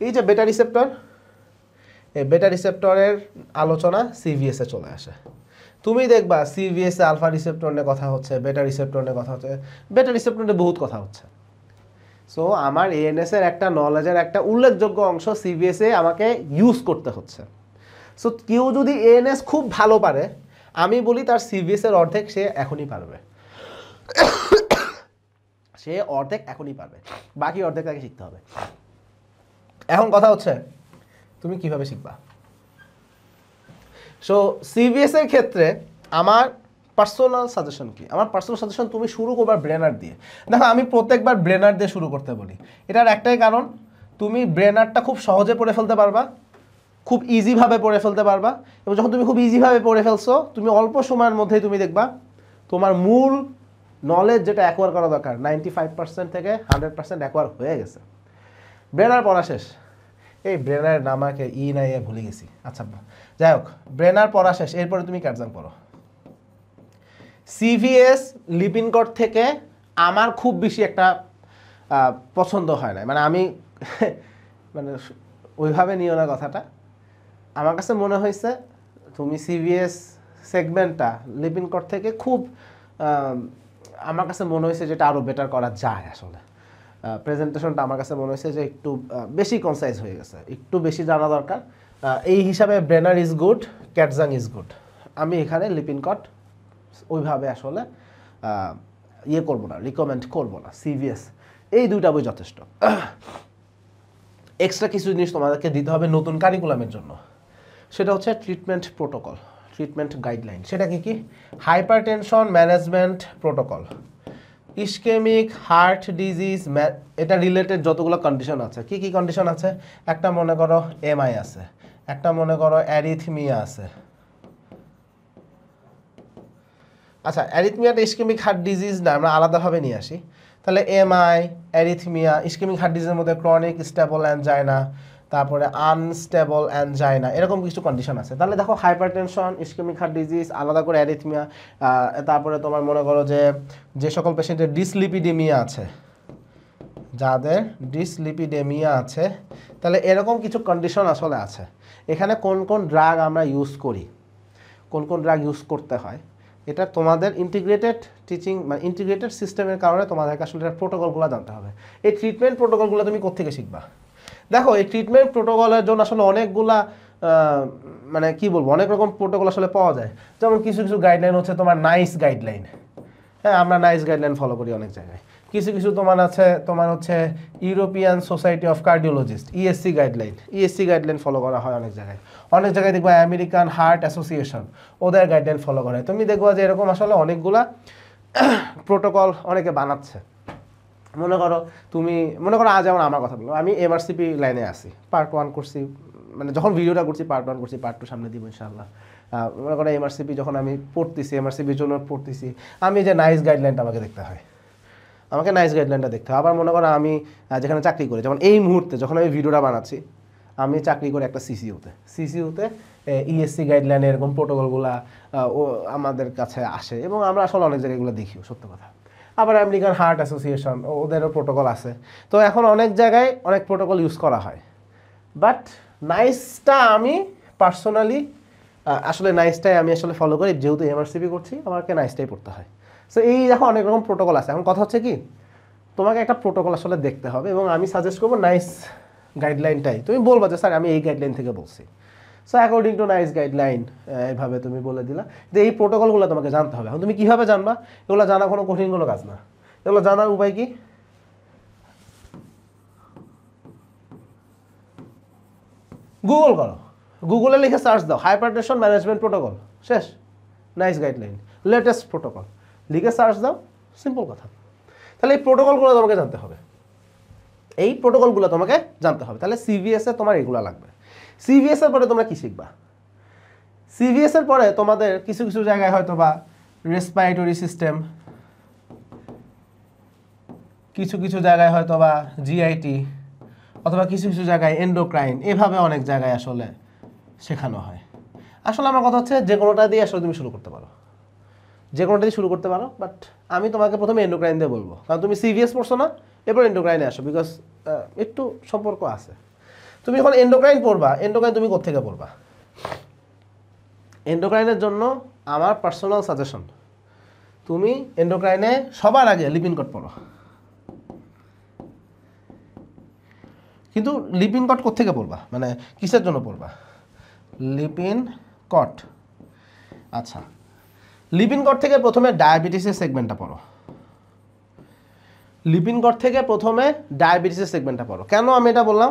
এই যে বেটা রিসেপ্টর, এই বেটা রিসেপ্টরের আলোচনা সিভিএসে চলে আসে। তুমি দেখবা সিভিএসে আলফা রিসেপ্টর নিয়ে কথা হচ্ছে, বেটা রিসেপ্টর নিয়ে কথা হচ্ছে, বেটা রিসেপ্টর নিয়ে বহুত কথা হচ্ছে। সো আমার এএনএসের একটা নলেজের একটা উল্লেখযোগ্য অংশ সিভিএসে আমাকে ইউজ করতে হচ্ছে। সো কেউ যদি এএনএস খুব ভালো পারে, আমি বলি তার সিভিএসের অর্ধেক সে এখনই পারবে, সে অর্ধেক এখনই পারবে, বাকি অর্ধেক তাকে শিখতে হবে। এখন কথা হচ্ছে তুমি কিভাবে শিখবা। সো সিভিএস এর ক্ষেত্রে আমার পার্সোনাল সাজেশন কি? আমার পার্সোনাল সাজেশন, তুমি শুরু করবা ব্রেনার দিয়ে। দেখো, আমি প্রত্যেকবার ব্রেনার দিয়ে শুরু করতে বলি, এটার একটাই কারণ, তুমি ব্রেনারটা খুব সহজে পড়ে ফেলতে পারবা, খুব ইজিভাবে পড়ে ফেলতে পারবা, এবং যখন তুমি খুব ইজিভাবে পড়ে ফেলছো, তুমি অল্প সময়ের মধ্যেই তুমি দেখবা তোমার মূল নলেজ যেটা অ্যাকোয়ার করা দরকার 95% থেকে 100% অ্যাকোয়ার হয়ে গেছে। ব্রেনার পড়া শেষ। এই ব্রেনার নামাকে ই নাই ভুলে গেছি, আচ্ছা যাই হোক, ব্রেনার পড়া শেষ। এরপরে তুমি ক্যাটজাং পড়ো। সিভিএস লিপিনকট থেকে আমার খুব বেশি একটা পছন্দ হয় না, মানে আমি মানে ওইভাবে নিও না কথাটা। আমার কাছে মনে হয়েছে তুমি সিভিএস সেগমেন্টটা লিপিনকট থেকে খুব আমার কাছে মনে হয়েছে যেটা আরও বেটার করা যায়। আসলে প্রেজেন্টেশনটা আমার কাছে মনে হয়েছে যে একটু বেশি কনসাইজ হয়ে গেছে, একটু বেশি জানা দরকার। এই হিসাবে Brenner is good, Katzung is good. আমি এখানে লিপিনকট ওইভাবে আসলে ইয়ে করবো না, রিকমেন্ড করবো না। সিভিএস এই দুইটা বই যথেষ্ট। এক্সট্রা কিছু জিনিস তোমাদেরকে দিতে হবে নতুন কারিকুলামের জন্য, সেটা হচ্ছে ট্রিটমেন্ট প্রোটোকল, ট্রিটমেন্ট গাইডলাইন। সেটা কি কি? Hypertension management protocol, ischaemic heart disease, এটা রিলেটেড যতগুলো কন্ডিশন আছে। কি কি কন্ডিশন আছে? একটা মনে করো এমআই আছে, একটা মনে করো অ্যারিথমিয়া আছে। আচ্ছা, অ্যারিথমিয়াটা ইসকেমিক হার্ট ডিজিজ না, আমরা আলাদাভাবে নিয়ে আসি। তাহলে এমআই, অ্যারিথমিয়া, ইসকেমিক হার্ট ডিজিজের মধ্যে ক্রনিক স্টেবল অ্যানজাইনা, তারপরে আনস্টেবল অ্যানজাইনা, এরকম কিছু কন্ডিশন আছে। তাহলে দেখো, হাইপারটেনশন, ইসকেমিক হার্ট ডিজিজ, আলাদা করে অ্যারিথমিয়া, তারপরে তোমার মনে করো যে সকল পেশেন্টের ডিসলিপিডেমিয়া আছে, যাদের ডিসলিপিডেমিয়া আছে, তাহলে এরকম কিছু কন্ডিশন আসলে আছে। এখানে কোন কোন ড্রাগ আমরা ইউজ করি, কোন কোন ড্রাগ ইউজ করতে হয়, এটা তোমাদের ইন্টিগ্রেটেড টিচিং মানে ইন্টিগ্রেটেড সিস্টেমের কারণে তোমাদেরকে আসলে এটার প্রোটোকলগুলো জানতে হবে। এই ট্রিটমেন্ট প্রোটোকলগুলো তুমি কোত্থেকে শিখবা? দেখো, এই ট্রিটমেন্ট প্রোটোকলের জন্য আসলে অনেকগুলা মানে কি বলবো, অনেক রকম প্রোটোকল আসলে পাওয়া যায়। যেমন কিছু কিছু গাইডলাইন হচ্ছে তোমার নাইস গাইডলাইন, হ্যাঁ আমরা নাইস গাইডলাইন ফলো করি অনেক জায়গায়। কিছু কিছু তোমার হচ্ছে European society of cardiologist ESC guideline follow করা হয় অনেক জায়গায়। অনেক জায়গায় দেখবা আমেরিকান হার্ট অ্যাসোসিয়েশন ওদের গাইডলাইন ফলো করা হয়। তুমি দেখবা যে এরকম আসলে অনেকগুলা প্রোটোকল অনেকে বানাচ্ছে। মনে করো আজ যেমন আমার কথা বলো, আমি এমআরসিপি লাইনে আসি, পার্ট 1 করছি, মানে যখন ভিডিওটা করছি পার্ট 1 করছি, পার্ট 2 সামনে দিব ইনশাআল্লাহ। মনে করো এমআরসিপি যখন আমি পড়তেছি, এমআরসিপির জন্য পড়তেছি, আমি যে নাইস গাইডলাইনটা আমাকে দেখতে হয়, আবার মনে করো আমি যেখানে চাকরি করি, যেমন এই মুহূর্তে যখন আমি ভিডিওটা বানাচ্ছি, আমি চাকরি করি একটা সিসিউতে ইএসসি গাইডলাইন এরকম প্রোটোকলগুলা আমাদের কাছে আসে এবং আমরা আসলে অনেক জায়গায় এগুলো দেখিও, সত্য কথা। আবার আমেরিকান হার্ট অ্যাসোসিয়েশন ওদেরও প্রোটোকল আছে। তো এখন অনেক জায়গায় অনেক প্রোটোকল ইউজ করা হয়, বাট নাইসটা আমি পার্সোনালি নাইসটাই আমি আসলে ফলো করি, যেহেতু এমআরসিপি করছি আমাকে নাইসটাই পড়তে হয়। সো এই দেখো অনেক রকম প্রোটোকল আছে। এখন কথা হচ্ছে কি, তোমাকে একটা প্রোটোকল আসলে দেখতে হবে এবং আমি সাজেস্ট করবো নাইস গাইডলাইনটাই। তুমি বলবা যে স্যার আমি এই গাইডলাইন থেকে বলছি, so according to nice guideline এইভাবে তুমি বলে দিলা যে এই প্রোটোকলগুলো তোমাকে জানতে হবে। এখন তুমি কীভাবে জানবা? এগুলো জানা কোনো কঠিন কোনো কাজ না। এগুলো জানার উপায় কি? গুগল করো, গুগলে লিখে সার্চ দাও হাইপারটেনশন ম্যানেজমেন্ট প্রোটোকল, শেষ। নাইস গাইডলাইন, লেটেস্ট প্রোটোকল, লিখে সার্চ দাও, সিম্পল কথা। তাহলে এই প্রোটোকলগুলো তোমাকে জানতে হবে, তাহলে সিভিএস এ তোমার এগুলো লাগবে। সিভিএস এর পরে তোমরা কি শিখবা? সিভিএস এর পরে তোমাদের কিছু কিছু জায়গায় হয়তো বা রেসপিরেটরি সিস্টেম, কিছু কিছু জায়গায় হয়তো বা জিআইটি, অথবা কিছু কিছু জায়গায় এন্ডোক্রাইন, এভাবে অনেক জায়গায় আসলে শেখানো হয়। আসলে আমার কথা হচ্ছে যে কোনোটা দিয়ে আসলে তুমি শুরু করতে পারো, বাট আমি তোমাকে প্রথমে এন্ডোক্রাইন দিয়ে বলবো, কারণ তুমি সিভিএস পড়ছো না, এরপর এন্ডোক্রাইনে আসো, বিকজ একটু সম্পর্ক আছে। তুমি যখন এন্ডোক্রাইন পড়বা, এন্ডোক্রাইন তুমি কোত্থেকে পড়বা? এন্ডোক্রাইনের জন্য আমার পার্সোনাল সাজেশন, তুমি এন্ডোক্রাইনে সবার আগে লিপিন কট পড়ো। কিন্তু লিপিন কট কোত্থেকে পড়বা, মানে কিসের জন্য পড়বা? লিপিন কট, আচ্ছা লিপিন কট থেকে প্রথমে ডায়াবেটিসের সেগমেন্টটা পড়ো। কেন আমি এটা বললাম?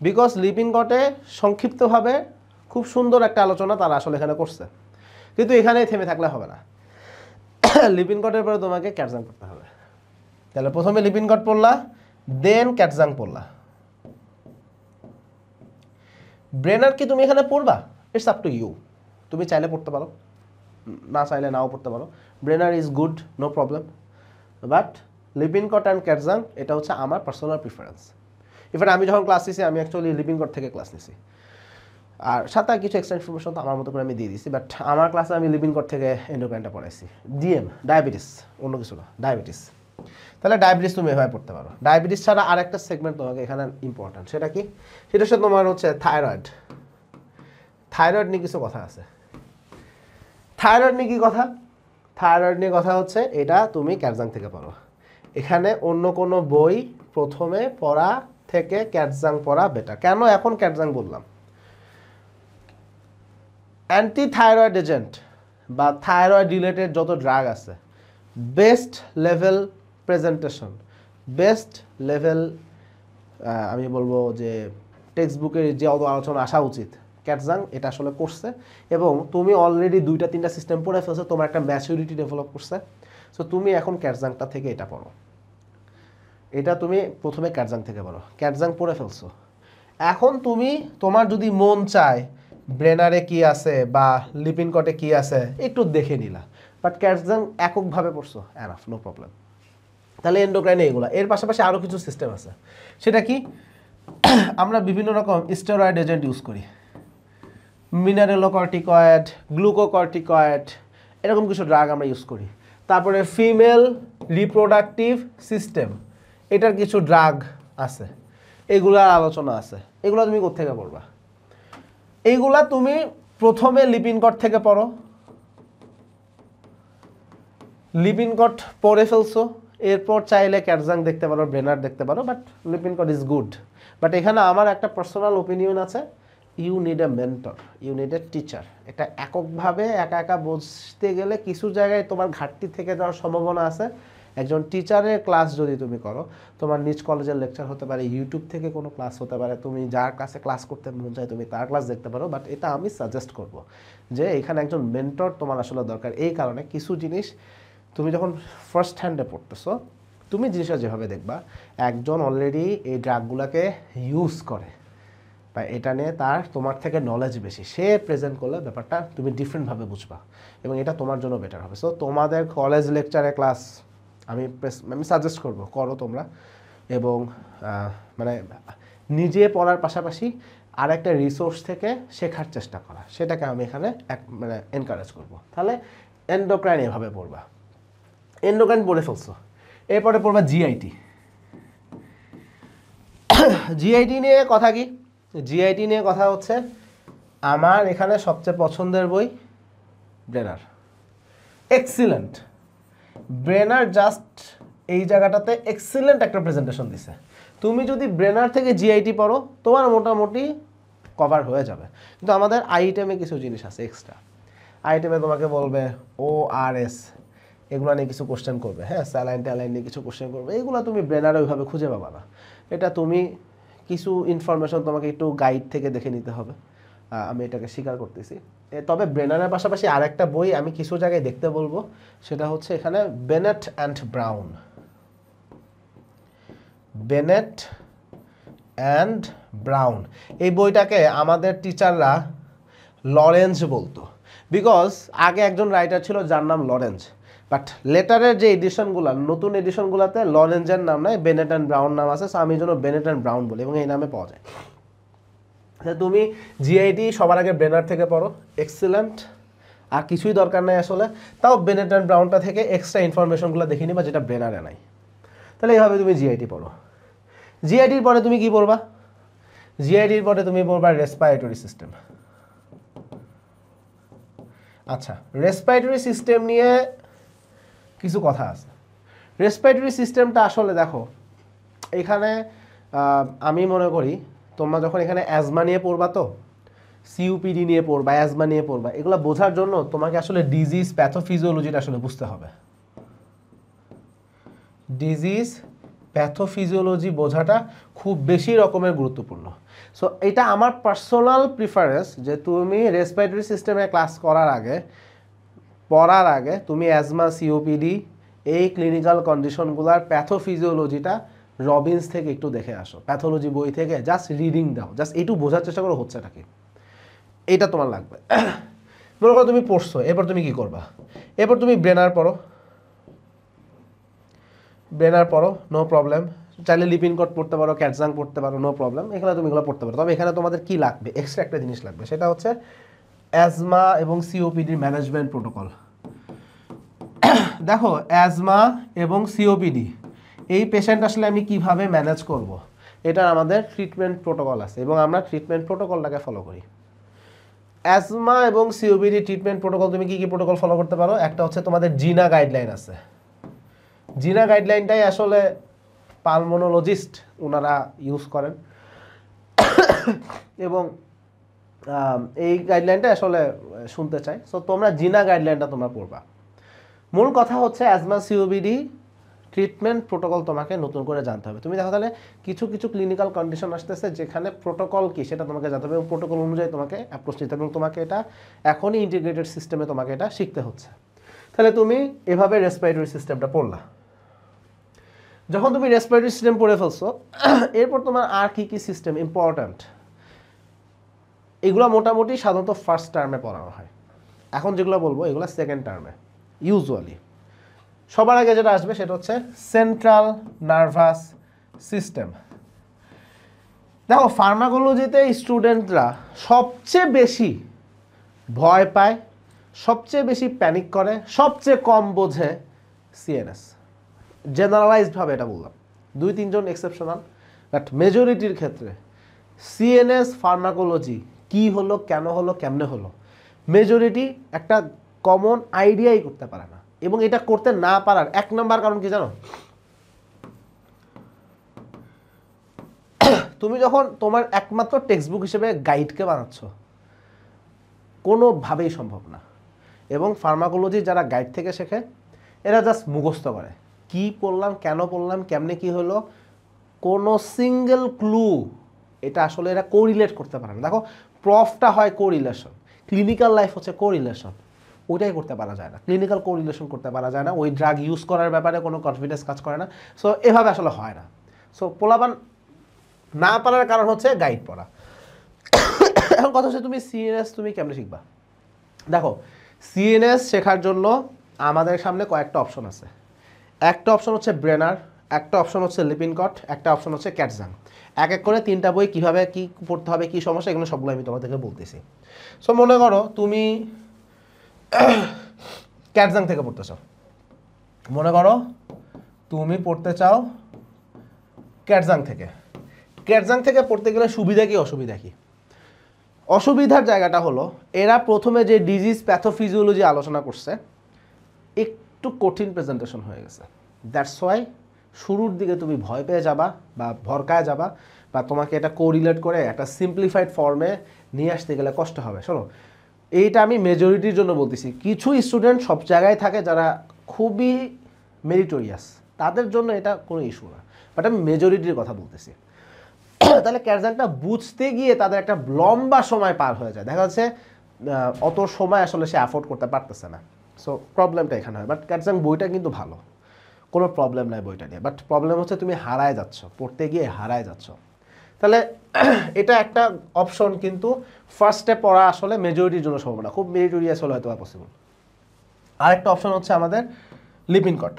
বিকজ লিপিন কটে সংক্ষিপ্তভাবে খুব সুন্দর একটা আলোচনা তারা আসলে এখানে করছে, কিন্তু এখানেই থেমে থাকলে হবে না। লিপিন কটের পরে তোমাকে ক্যাটজাং পড়তে হবে। তাহলে প্রথমে লিপিন কট পড়লা, দেন ক্যাটজাং পড়লা। ব্রেনার কি তুমি এখানে পড়বা? ইটস আপ টু ইউ, তুমি চাইলে পড়তে পারো, না চাইলে নাও পড়তে পারো। Brenner is good, no problem, but Lippincott and Katzung এটা হচ্ছে আমার পার্সোনাল প্রিফারেন্স। ইভেন আমি যখন ক্লাস নিছি, আমি অ্যাকচুয়ালি লিপিন কট থেকে ক্লাস নিছি, আর সাথে কিছু এক্সট্রা ইনফরমেশন তো আমার মতো করে আমি দিয়ে দিছি, বাট আমার ক্লাসে আমি লিপিন কট থেকে এন্ডোক্রাইনটা পড়াইছি। ডিএম ডায়াবেটিস, অন্য কিছু না, ডায়াবেটিস। তাহলে ডায়াবেটিস তুমি এভাবে পড়তে পারো। ডায়াবেটিস ছাড়া আরেকটা সেগমেন্ট তোমাকে এখানে ইম্পর্ট্যান্ট, সেটা কি? সেটা হচ্ছে তোমার হচ্ছে থাইরয়েড নিয়ে কিছু কথা আছে। থাইরয়েড নিয়ে কথা হচ্ছে, এটা তুমি ক্যাটজাং থেকে পড়ো। এখানে অন্য কোনো বই প্রথমে পড়া থেকে ক্যাটজাং পড়া বেটার। কেন এখন ক্যাটজাং বললাম? অ্যান্টি থাইরয়েড এজেন্ট বা থাইরয়েড রিলেটেড যত ড্রাগ আছে, best level presentation, best level আমি বলবো যে টেক্সট বুকের যে আলোচনা আসা উচিত, ক্যাটজাং এটা আসলে করছে। এবং তুমি অলরেডি 2-3টা সিস্টেম পড়ে ফেলছো, তোমার একটা ম্যাচুরিটি ডেভেলপ করছে। সো তুমি এখন ক্যাটজাংটা থেকে এটা পড়ো, এটা তুমি প্রথমে ক্যাটজাং থেকে পড়ো। ক্যাটজাং পড়ে ফেলছো, এখন তোমার যদি মন চায় ব্রেনারে কি আছে বা লিপিন কটে কি আছে একটু দেখে নিলা, বাট ক্যাটজাং এককভাবে পড়ছো, এনাফ, নো প্রবলেম। তাহলে এন্ডোক্রাইনে এগুলো। এর পাশাপাশি আরও কিছু সিস্টেম আছে, সেটা কি? আমরা বিভিন্ন রকম স্টেরয়েড এজেন্ট ইউজ করি, মিনারেলোকর্টিকয়েড, গ্লুকোকর্টিকয়েড, এরকম কিছু ড্রাগ আমরা ইউজ করি। তারপরে ফিমেল রিপ্রোডাক্টিভ সিস্টেম, এটার কিছু ড্রাগ আছে, এগুলার আলোচনা আছে। এগুলো তুমি কোত্থেকে পড়বা? এইগুলা তুমি প্রথমে লিপিন কট থেকে পড়ো। লিপিন কট পড়ে ফেলছো, এরপর চাইলে ক্যাটজাং দেখতে পারো, ব্রেনার দেখতে পারো, but Lippincott is good. But এখানে আমার একটা পার্সোনাল ওপিনিয়ন আছে, you need a mentor, you need a teacher. এটা এককভাবে একা একা বুঝতে গেলে কিছু জায়গায় তোমার ঘাটতি থেকে যাওয়ার সম্ভাবনা আছে। একজন টিচারের ক্লাস যদি তুমি করো, তোমার নিজ কলেজের লেকচার হতে পারে, ইউটিউব থেকে কোনো ক্লাস হতে পারে, তুমি যার কাছে ক্লাস করতে মন চায় তুমি তার ক্লাস দেখতে পারো। বাট এটা আমি সাজেস্ট করব যে এখানে একজন মেন্টর তোমার আসলে দরকার। এই কারণে কিছু জিনিস তুমি যখন ফার্স্ট হ্যান্ডে পড়তেছো, তুমি জিনিসটা যেভাবে দেখবা, একজন অলরেডি এই ড্রাগগুলোকে ইউজ করে বা এটা নিয়ে তার তোমার থেকে নলেজ বেশি, সে প্রেজেন্ট করলে ব্যাপারটা তুমি ডিফারেন্টভাবে বুঝবা এবং এটা তোমার জন্য বেটার হবে। সো তোমাদের কলেজ লেকচারে ক্লাস আমি সাজেস্ট করব করো তোমরা, এবং মানে নিজে পড়ার পাশাপাশি আর একটা রিসোর্স থেকে শেখার চেষ্টা করা, সেটাকে আমি এখানে মানে এনকারেজ করব। তাহলে এন্ডোক্রাইন এভাবে পড়বা, এন্ডোক্রাইন পড়ে ফেলছো, এরপরে পড়বা জিআইটি। জিআইটি নিয়ে কথা কি? জিআইটি নিয়ে কথা হচ্ছে আমার এখানে সবচেয়ে পছন্দের বই ব্রেনার। এক্সিলেন্ট ব্রেনার, জাস্ট এই জায়গাটাতে এক্সিলেন্ট একটা প্রেজেন্টেশন দিছে। তুমি যদি ব্রেনার থেকে জিআইটি পড়ো তোমার মোটামুটি কভার হয়ে যাবে। কিন্তু আমাদের আইটেমে কিছু জিনিস আছে এক্সট্রা। আইটেমে তোমাকে বলবে ORS, এগুলো নিয়ে কিছু কোশ্চেন করবে, হ্যাঁ, স্যালাইন ট্যালাইন নিয়ে কিছু কোশ্চেন করবে, এগুলো তুমি ব্রেনারে ওইভাবে খুঁজে পাবা না। এটা তুমি কিছু ইনফরমেশন তোমাকে একটু গাইড থেকে দেখে নিতে হবে, আমি এটাকে স্বীকার করতেছি। তবে ব্রেনারের পাশাপাশি আরেকটা বই আমি কিছু জায়গায় দেখতে বলবো, সেটা হচ্ছে এখানে Bennett and brown. Bennett and brown, এই বইটাকে আমাদের টিচাররা লরেঞ্জ বলতো, বিকজ আগে একজন রাইটার ছিল যার নাম লরেঞ্জ, বাট লেটারের যে এডিশনগুলো, নতুন এডিশনগুলোতে লরেঞ্জের নাম নাই, বেনেট অ্যান্ড ব্রাউন নাম আছে। সো আমি এই জন্য বেনেট অ্যান্ড ব্রাউন বলি এবং এই নামে পাওয়া যায়। তুমি জিআইটি সবার আগে ব্রেনার থেকে পড়ো, এক্সিলেন্ট, আর কিছুই দরকার নাই আসলে। তাও বেনেট অ্যান্ড ব্রাউনটা থেকে এক্সট্রা ইনফরমেশনগুলো দেখে নিবা যেটা ব্রেনারে নাই। তাহলে এইভাবে তুমি জিআইটি পড়ো। জিআইটির পরে তুমি কি পড়বা? জিআইটির পরে তুমি পড়বা রেসপিরেটরি সিস্টেম। আচ্ছা, রেসপিরেটরি সিস্টেম নিয়ে কিছু কথা আছে। রেসপিরেটরি সিস্টেমটা আসলে দেখো, এখানে আমি মনে করি তোমরা যখন এখানে অ্যাজমা নিয়ে পড়বা, তো সিইউপিডি নিয়ে পড়বা, অ্যাজমা নিয়ে পড়বা, এগুলো বোঝার জন্য তোমাকে আসলে ডিজিজ প্যাথোফিজিওলজিটা আসলে বুঝতে হবে। ডিজিজ প্যাথোফিজিওলজি বোঝাটা খুব বেশি রকমের গুরুত্বপূর্ণ। সো এটা আমার পার্সোনাল প্রিফারেন্স যে তুমি রেসপিরেটরি সিস্টেমে ক্লাস পড়ার আগে তুমি অ্যাজমা, সিওপিডি, এই ক্লিনিক্যাল কন্ডিশনগুলোর প্যাথোফিজিওলজিটা রবিন্স থেকে একটু দেখে আসো, প্যাথোলজি বই থেকে জাস্ট রিডিং দাও, জাস্ট এইটু বোঝার চেষ্টা করো হচ্ছেটা কি, এইটা তোমার লাগবে। মনে করো তুমি পড়ছো, এরপর তুমি কি করবা? এরপর তুমি ব্রেনার পড়ো, নো প্রবলেম। চাইলে লিপিন কোড পড়তে পারো, ক্যাটজাং পড়তে পারো, নো প্রবলেম। এখানে তুমি এগুলো পড়তে পারো। তবে এখানে তোমাদের কি লাগবে, এক্সট্রা একটা জিনিস লাগবে, সেটা হচ্ছে অ্যাজমা এবং সিওপিডির ম্যানেজমেন্ট প্রোটোকল। দেখো, অ্যাজমা এবং সিওপিডি এই পেশেন্ট আসলে আমি কিভাবে ম্যানেজ করব, এটা আমাদের ট্রিটমেন্ট প্রোটোকল আছে এবং আমরা ট্রিটমেন্ট প্রোটোকলটাকে ফলো করি। অ্যাজমা এবং সিওপিডি ট্রিটমেন্ট প্রোটোকল, তুমি কি কি প্রোটোকল ফলো করতে পারো? একটা হচ্ছে তোমাদের জিনা গাইডলাইন আছে। জিনা গাইডলাইনটাই আসলে পালমোনোলজিস্ট ওনারা ইউজ করেন এবং এই গাইডলাইনটা আসলে শুনতে চাই। সো তোমরা জিনা গাইডলাইনটা তোমরা পড়বা। মূল কথা হচ্ছে অ্যাজমা সিওপিডি ট্রিটমেন্ট প্রোটোকল তোমাকে নতুন করে জানতে হবে। তুমি দেখো তাহলে কিছু কিছু ক্লিনিক্যাল কন্ডিশন আসতেছে যেখানে প্রোটোকল কি সেটা তোমাকে জানতে হবে এবং প্রোটোকল অনুযায়ী তোমাকে অ্যাপ্রোচ নিতে হবে এবং তোমাকে এটা এখনই ইন্টিগ্রেটেড সিস্টেমে তোমাকে এটা শিখতে হচ্ছে। তাহলে তুমি এভাবে রেসপিরেটরি সিস্টেমটা পড়লা। যখন তুমি রেসপিরেটরি সিস্টেম পড়ে ফেলছো, এরপর তোমার আর কি কি সিস্টেম ইম্পর্ট্যান্ট, এগুলো মোটামুটি সাধারণত ফার্স্ট টার্মে পড়ানো হয়। এখন যেগুলো বলবো এগুলো সেকেন্ড টার্মে ইউজুয়ালি। সবার আগে যেটা আসবে সেটা হচ্ছে সেন্ট্রাল নার্ভাস সিস্টেম। দেখো, ফার্মাকোলজিতে স্টুডেন্টরা সবচেয়ে বেশি ভয় পায়, সবচেয়ে বেশি প্যানিক করে, সবচেয়ে কম বোঝে সিএনএস। জেনারেলাইজডভাবে এটা বললাম, 2-3 জন এক্সেপশনাল, বাট মেজরিটির ক্ষেত্রে সিএনএস ফার্মাকোলজি কি হলো, কেন হলো, কেমনে হলো, মেজরিটি একটা কমন আইডিয়াই করতে পারে না। এবং এটা করতে না পারার 1 নম্বর কারণ কি জানো? তুমি যখন তোমার একমাত্র টেক্সট বুক হিসেবে গাইডকে বানাচ্ছ, কোনোভাবেই সম্ভব না। এবং ফার্মাকোলজি যারা গাইড থেকে শেখে এরা জাস্ট মুখস্থ করে, কি পড়লাম, কেন পড়লাম, কেমনে কি হলো, কোনো সিঙ্গেল ক্লু এটা আসলে এরা কোরিলেট করতে পারে না। দেখো প্রফটা হয় কোরিলেশন, ক্লিনিক্যাল লাইফ হচ্ছে কোরিলেশন, ওইটাই করতে পারা যায় না, ক্লিনিক্যাল কোরিলেশন করতে পারা যায় না, ওই ড্রাগ ইউজ করার ব্যাপারে কোনো কনফিডেন্স কাজ করে না। সো এভাবে আসলে হয় না। সো পোলাপান না পারার কারণ হচ্ছে গাইড পড়া। এখন কথা হচ্ছে তুমি সিএনএস তুমি কেমনে শিখবা? দেখো সিএনএস শেখার জন্য আমাদের সামনে কয়েকটা অপশন আছে। একটা অপশন হচ্ছে ব্রেনার, একটা অপশন হচ্ছে লিপিনকট, একটা অপশন হচ্ছে ক্যাটজাং। এক এক করে 3টা বই কীভাবে কী পড়তে হবে, কী সমস্যা, এগুলো সবগুলো আমি তোমাদেরকে বলতেছি। সো মনে করো তুমি ক্যাটজাং থেকে পড়তে চাও, মনে করো তুমি পড়তে চাও ক্যাটজাং থেকে। ক্যাটজাং থেকে পড়তে গেলে সুবিধা কি অসুবিধা কি? অসুবিধার জায়গাটা হলো এরা প্রথমে যে ডিজিজ প্যাথোফিজিওলজি আলোচনা করছে একটু কঠিন প্রেজেন্টেশন হয়ে গেছে। দ্যাটস ওয়াই শুরুর দিকে তুমি ভয় পেয়ে যাবা বা ভরকায় যাবা, বা তোমাকে এটা কোরিলেট করে একটা সিম্পলিফাইড ফর্মে নিয়ে আসতে গেলে কষ্ট হবে। শোনো, এইটা আমি মেজরিটির জন্য বলতেছি। কিছু স্টুডেন্ট সব জায়গায় থাকে যারা খুবই মেরিটোরিয়াস, তাদের জন্য এটা কোনো ইস্যু না, বাট আমি মেজরিটির কথা বলতেছি। তাহলে ক্যাটজাংটা বুঝতে গিয়ে তাদের একটা লম্বা সময় পার হয়ে যায়, দেখা যাচ্ছে অত সময় আসলে সে অ্যাফোর্ড করতে পারতেছে না। সো প্রবলেমটা এখানে হয়। বাট ক্যাটজাং বইটা কিন্তু ভালো, কোনো প্রবলেম নাই বইটা নিয়ে। বাট প্রবলেম হচ্ছে তুমি হারায় যাচ্ছ, পড়তে গিয়ে হারায় যাচ্ছ। তাহলে এটা একটা অপশন, কিন্তু ফার্স্টে পড়া আসলে মেজরিটির জন্য সম্ভব না, খুব মেরিটোরিয়াস হলে হয়তো পসিবল। আরেকটা অপশন হচ্ছে আমাদের লিপিনকট।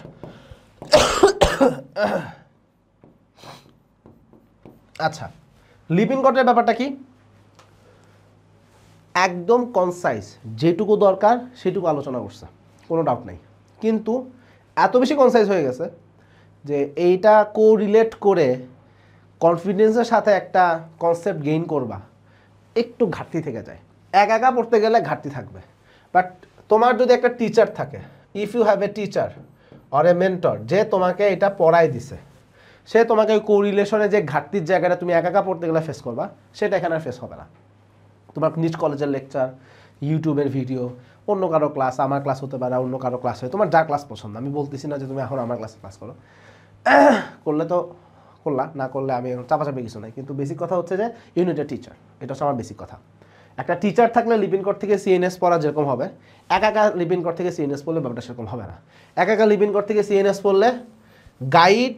আচ্ছা, লিপিনকটের ব্যাপারটা কি? একদম কনসাইজ, যেটুকু দরকার সেটুকু আলোচনা করছে, কোনো ডাউট নাই। কিন্তু এত বেশি কনসাইজ হয়ে গেছে যে এইটা কোরিলেট করে কনফিডেন্সের সাথে একটা কনসেপ্ট গেইন করবা, একটু ঘাটতি থেকে যায়। একা পড়তে গেলে ঘাটতি থাকবে। বাট তোমার যদি একটা টিচার থাকে, if you have a teacher or a mentor, যে তোমাকে এটা পড়াই দিছে, সে তোমাকে ওই কোরিলেশনে যে ঘাটতির জায়গাটা তুমি একা পড়তে গেলে ফেস করবা, সেটা এখানে আর ফেস হবে না। তোমার নিজ কলেজের লেকচার, ইউটিউবের ভিডিও, অন্য কারো ক্লাস, আমার ক্লাস হতে পারে, অন্য কারো ক্লাস হয়, তোমার যা ক্লাস পছন্দ। আমি বলতেছি না যে তুমি এখন আমার ক্লাসে ক্লাস করো, করলে তো করলা, না করলে আমি চাপাচাপি কিছু নাই। কিন্তু বেসিক কথা হচ্ছে যে ইউনিট এ টিচার, এটা হচ্ছে আমার বেসিক কথা। একটা টিচার থাকলে লিপিনকট থেকে সিএনএস পড়া যেরকম হবে, একা লিপিনকট থেকে সিএনএস পড়লে ব্যাপারটা সেরকম হবে না। একা লিপিনকট থেকে সিএনএস পড়লে গাইড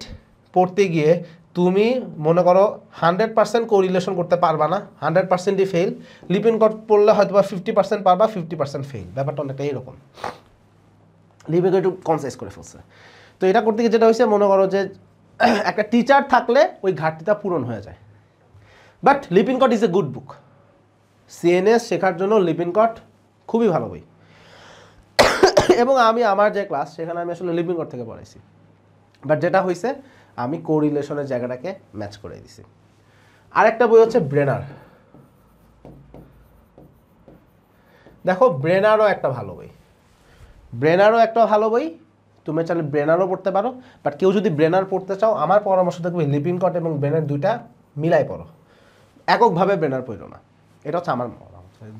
পড়তে গিয়ে তুমি মনে করো 100% কোরিলেশন করতে পারবা না, 100%ই ফেল। লিপিনকট পড়লে হয়তো বা 50% পারবা, 50% ফেল। ব্যাপারটা অনেকটা এইরকম। লিপিনকট একটু কনসাইজ করে ফেলছে। তো এটা করতে গিয়ে যেটা হয়েছে, মনে করো যে একটা টিচার থাকলে ওই ঘাটতিটা পূরণ হয়ে যায়। But Lippincott is a good book. CNS শেখার জন্য লিপিনকট খুবই ভালো বই। এবং আমি আমার যে ক্লাস, সেখানে আমি আসলে লিপিনকট থেকে পড়াইছি। বাট যেটা হয়েছে, আমি কোরিলেশনের জায়গাটাকে ম্যাচ করে দিছি। আরেকটা বই হচ্ছে ব্রেনার। দেখো ব্রেনারও একটা ভালো বই, তুমি চাইলে ব্রেনারও পড়তে পারো। বাট কেউ যদি ব্রেনার পড়তে চাও, আমার পরামর্শ থাকবে লিপিনকট এবং ব্রেনার দুইটা মিলাই পড়ো, এককভাবে ব্রেনার পড়ো না। এটা হচ্ছে আমার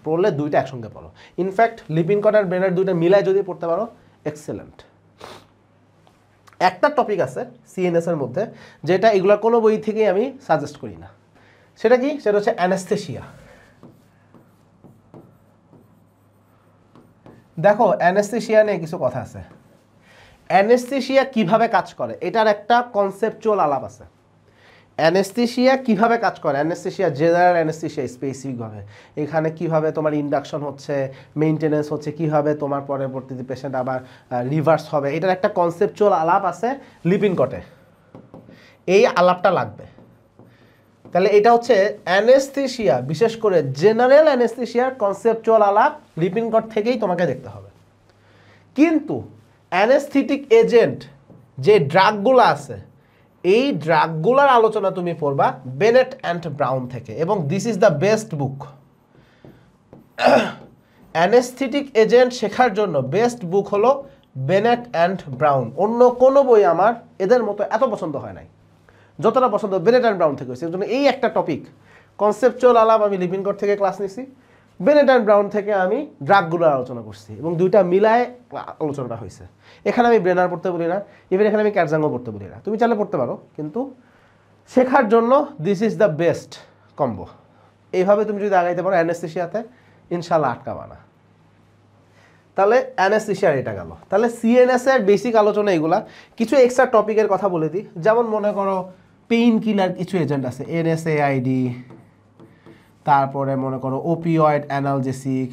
পড়লে দুইটা একসঙ্গে পড়ো। ইনফ্যাক্ট লিপিনকট আর ব্রেনার দুইটা মিলাই যদি পড়তে পারো, এক্সেলেন্ট। একটা টপিক আছে সিএনএস এর মধ্যে, যেটা এগুলোর কোনো বই থেকেই আমি সাজেস্ট করি না। সেটা কি? সেটা হচ্ছে অ্যানেস্থেশিয়া। দেখো অ্যানেস্থেশিয়া নিয়ে কিছু কথা আছে। অ্যানেস্থেশিয়া কিভাবে কাজ করে এটার একটা কনসেপচুয়াল আলাপ আছে। অ্যানেস্থেশিয়া কিভাবে কাজ করে, অ্যানেস্থেশিয়া জেনারেল অ্যানেস্থেশিয়া স্পেসিফিকভাবে, এখানে কিভাবে তোমার ইন্ডাকশন হচ্ছে, মেইনটেনেন্স হচ্ছে, কিভাবে তোমার পরবর্তীতে পেশেন্ট আবার রিভার্স হবে, এটার একটা কনসেপচুয়াল আলাপ আছে লিপিনকটে। এই আলাপটা লাগবে। তাহলে এটা হচ্ছে অ্যানেস্থেশিয়া, বিশেষ করে জেনারেল অ্যানেস্থেশিয়ার কনসেপচুয়াল আলাপ লিপিনকট থেকেই তোমাকে দেখতে হবে। কিন্তু অ্যানেস্থেটিক এজেন্ট যে ড্রাগগুলো আছে, এই ড্রাগগুলোর আলোচনা তুমি পড়বা বেনেট অ্যান্ড ব্রাউন থেকে, এবং this is the best book. Anaesthetic agent শেখার জন্য বেস্ট বুক হলো বেনেট অ্যান্ড ব্রাউন। অন্য কোনো বই আমার এদের মতো এত পছন্দ হয় নাই। যতটা পছন্দ বেনেট অ্যান্ড ব্রাউন থেকে হয়েছে। এর জন্য এই একটা টপিক কনসেপচুয়াল আলাপ আমি লিপিনকট থেকে ক্লাস নিছি, বেনেট অ্যান্ড ব্রাউন থেকে আমি ড্রাগগুলোর আলোচনা করছি এবং দুইটা মিলায় আলোচনাটা হয়েছে। এখানে আমি ব্রেনার পড়তে বলি না, ইভেন এখানে আমি ক্যাটজাংও পড়তে বলি না, তুমি চাইলে পড়তে পারো, কিন্তু শেখার জন্য this is the best combo. এইভাবে তুমি যদি আগাইতে পারো অ্যানেস্থেশিয়াতে, ইনশাল্লাহ আটকাবা না। তাহলে অ্যানেস্থেশিয়ার এটা গেল। তাহলে সিএনএস এর বেসিক আলোচনা এগুলা। কিছু এক্সট্রা টপিকের কথা বলে দিই, যেমন মনে করো পেইন কিলার কিছু এজেন্ট আছে, এনএসএআইডি, তারপরে মনে করো ওপিওয়েড অ্যানালজেসিক,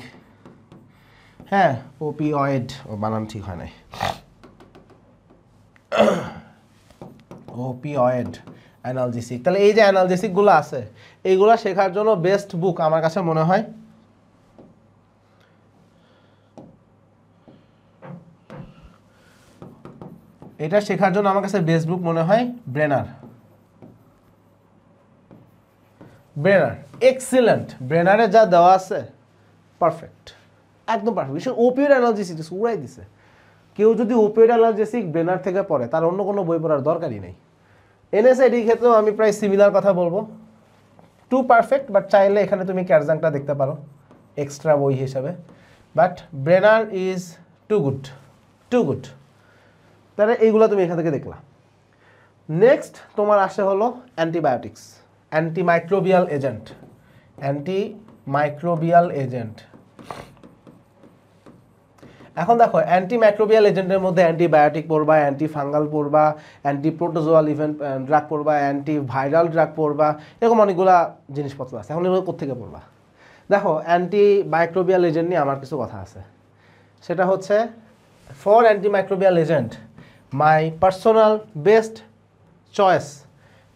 হ্যাঁ ওপিওয়েড, ও বানান ঠিক হয় নাই, ওপিওয়েড অ্যানালজেসিক। তাহলে এই যে অ্যানালজেসিকগুলো আছে, এইগুলো শেখার জন্য বেস্ট বুক আমার কাছে মনে হয় এটা শেখার জন্য আমার কাছে বেস্ট বুক মনে হয় ব্রেনার। ব্রেনার এক্সিলেন্ট, ব্রেনারে যা দেওয়া আছে পারফেক্ট, একদম পারফেক্ট। বিশেষ ওপিওয়েড অ্যানালজেসিক উড়াই দিছে। কেউ যদি ওপিওয়েড অ্যানালজেসিক ব্রেনার থেকে পড়ে, তার অন্য কোনো বই পড়ার দরকারই নেই। এনএসআইডির ক্ষেত্রেও আমি প্রায় সিমিলার কথা বলবো, টু পারফেক্ট, বাট চাইলে এখানে তুমি ক্যাটজাংটা দেখতে পারো এক্সট্রা বই হিসাবে, but Brenner is too good, too good. তাহলে এইগুলো তুমি এখান থেকে দেখলা। নেক্সট তোমার আসে হলো antibiotics, antimicrobial agent, antimicrobial agent. এখন দেখো অ্যান্টিমাইক্রোবিয়াল এজেন্টের মধ্যে অ্যান্টিবায়োটিক পড়বা, অ্যান্টিফাঙ্গাল পড়বা, অ্যান্টিপ্রোটোজোয়াল ইভেন্ট ড্রাগ পড়বা, অ্যান্টিভাইরাল ড্রাগ পড়বা, এরকম অনেকগুলা জিনিসপত্র আছে। এখন এগুলো কোথেকে পড়বা? দেখো অ্যান্টিমাইক্রোবিয়াল এজেন্ট নিয়ে আমার কিছু কথা আছে। সেটা হচ্ছে for antimicrobial agent my personal best choice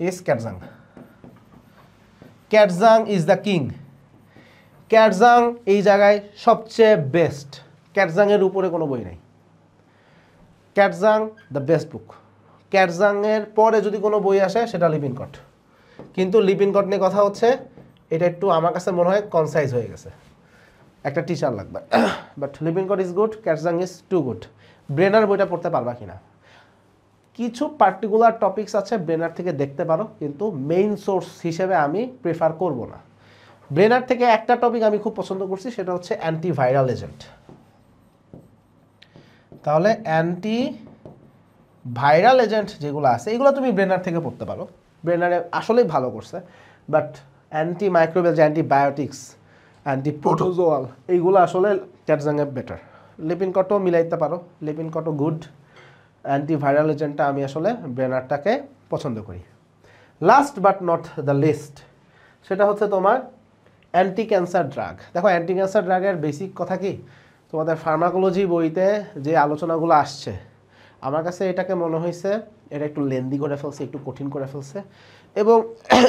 is Katzung. Katzung is the king. Katzung এই জায়গায় সবচেয়ে বেস্ট, ক্যাটজাংয়ের উপরে কোনো বই নেই। ক্যাটজাং দ্য বেস্ট বুক। ক্যাটজাংয়ের পরে যদি কোনো বই আসে সেটা লিপিনকট, কিন্তু লিপিনকট নিয়ে কথা হচ্ছে এটা একটু আমার কাছে মনে হয় কনসাইজ হয়ে গেছে, একটা টিচার লাগবে। But Lippincott is good, Katzung is too good. Brenner বইটা পড়তে পারবা কিনা, কিছু পার্টিকুলার টপিকস আছে ব্রেনার থেকে দেখতে পারো, কিন্তু মেইন সোর্স হিসেবে আমি প্রেফার করব না। ব্রেনার থেকে একটা টপিক আমি খুব পছন্দ করছি, সেটা হচ্ছে অ্যান্টিভাইরাল এজেন্ট। তাহলে অ্যান্টিভাইরাল এজেন্ট যেগুলো আছে এগুলো তুমি ব্রেনার থেকে পড়তে পারো, ব্রেনারে আসলেই ভালো করছে। বাট অ্যান্টিমাইক্রোবিয়াল যে অ্যান্টিবায়োটিক্স, অ্যান্টিপ্রোটোজোয়াল, এইগুলো আসলে ক্যাটজাংয়ে বেটার। লিপিনকটও মিলাইতে পারো, লিপিনকটও গুড। অ্যান্টিভাইরাল এজেন্টটা আমি আসলে ব্রেনারটাকে পছন্দ করি। Last but not the least, সেটা হচ্ছে তোমার অ্যান্টি ক্যান্সার ড্রাগ। দেখো অ্যান্টি ক্যান্সার ড্রাগের বেসিক কথা কি, তোমাদের ফার্মাকোলজি বইতে যে আলোচনাগুলো আসছে আমার কাছে এটাকে মনে হয়েছে এটা একটু লেন্দি করে ফেলছে, একটু কঠিন করে ফেলছে, এবং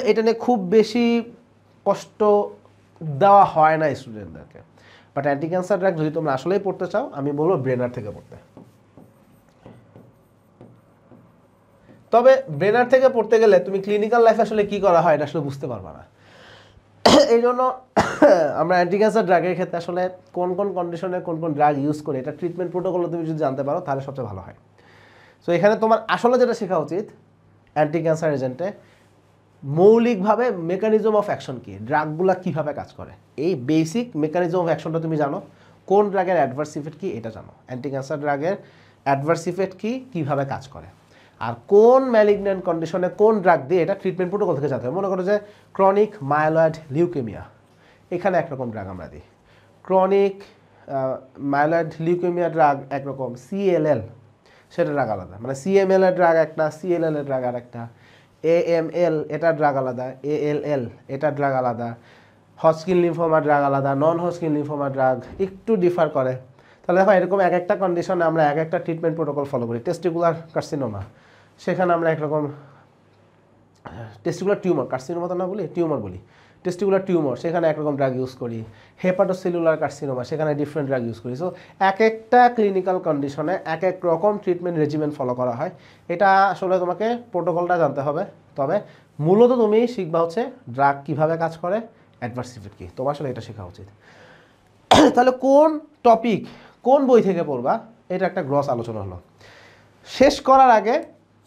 এটা নিয়ে খুব বেশি কষ্ট দেওয়া হয় না স্টুডেন্টদেরকে। বাট অ্যান্টি ক্যান্সার ড্রাগ যদি তোমরা আসলেই পড়তে চাও, আমি বলবো ব্রেনার থেকে পড়তে। তবে ব্রেনার থেকে পড়তে গেলে তুমি ক্লিনিক্যাল লাইফে আসলে কী করা হয় এটা আসলে বুঝতে পারবা না। এই জন্য আমরা অ্যান্টি ক্যান্সার ড্রাগের ক্ষেত্রে আসলে কোন কোন কন্ডিশনে কোন কোন ড্রাগ ইউজ করে এটা ট্রিটমেন্ট প্রোটোকল তুমি যদি জানতে পারো তাহলে সবচেয়ে ভালো হয়। সো এখানে তোমার আসলে যেটা শেখা উচিত অ্যান্টি ক্যান্সার এজেন্টে মৌলিকভাবে মেকানিজম অফ অ্যাকশন কী, ড্রাগগুলো কীভাবে কাজ করে, এই বেসিক মেকানিজম অফ অ্যাকশনটা তুমি জানো। কোন ড্রাগের অ্যাডভার্স ইফেক্ট কী এটা জানো, অ্যান্টি ক্যান্সার ড্রাগের অ্যাডভার্স ইফেক্ট কী, কীভাবে কাজ করে, আর কোন ম্যালিগন্যান্ট কন্ডিশনে কোন ড্রাগ দিয়ে এটা ট্রিটমেন্ট প্রোটোকল থেকে জানতে হবে। মনে করো যে ক্রনিক মাইলয়েড লিউকেমিয়া, এখানে একরকম ড্রাগ আমরা দিই। ক্রনিক মাইলয়েড লিউকেমিয়া ড্রাগ একরকম, সিএলএল সেটা ড্রাগ আলাদা, মানে সিএমএল এর ড্রাগ একটা, সিএলএল এর ড্রাগ আর একটা, এএমএল এটা ড্রাগ আলাদা, এএলএল এটা ড্রাগ আলাদা, হজকিন লিম্ফোমা ড্রাগ আলাদা, নন হজকিন লিম্ফোমা ড্রাগ একটু ডিফার করে। তাহলে দেখো এরকম এক একটা কন্ডিশনে আমরা এক একটা ট্রিটমেন্ট প্রোটোকল ফলো করি। টেস্টিকুলার কার্সিনোমা, সেখানে আমরা একরকম, টেস্টিকুলার টিউমার, কার্সিনোমা তো না বলি, টিউমার বলি, টেস্টিকুলার টিউমার, সেখানে একরকম ড্রাগ ইউজ করি। হেপাটোসেলুলার কার্সিনোমা, সেখানে ডিফারেন্ট ড্রাগ ইউজ করি। সো এক একটা ক্লিনিক্যাল কন্ডিশনে এক এক রকম ট্রিটমেন্ট রেজিমেন্ট ফলো করা হয়। এটা আসলে তোমাকে প্রোটোকলটা জানতে হবে। তবে মূলত তুমি শিখবা হচ্ছে ড্রাগ কীভাবে কাজ করে, অ্যাডভার্স ইফেক্ট কী, তোমার আসলে এটা শেখা উচিত। তাহলে কোন টপিক কোন বই থেকে পড়বা এটা একটা গ্রস আলোচনা হলো। শেষ করার আগে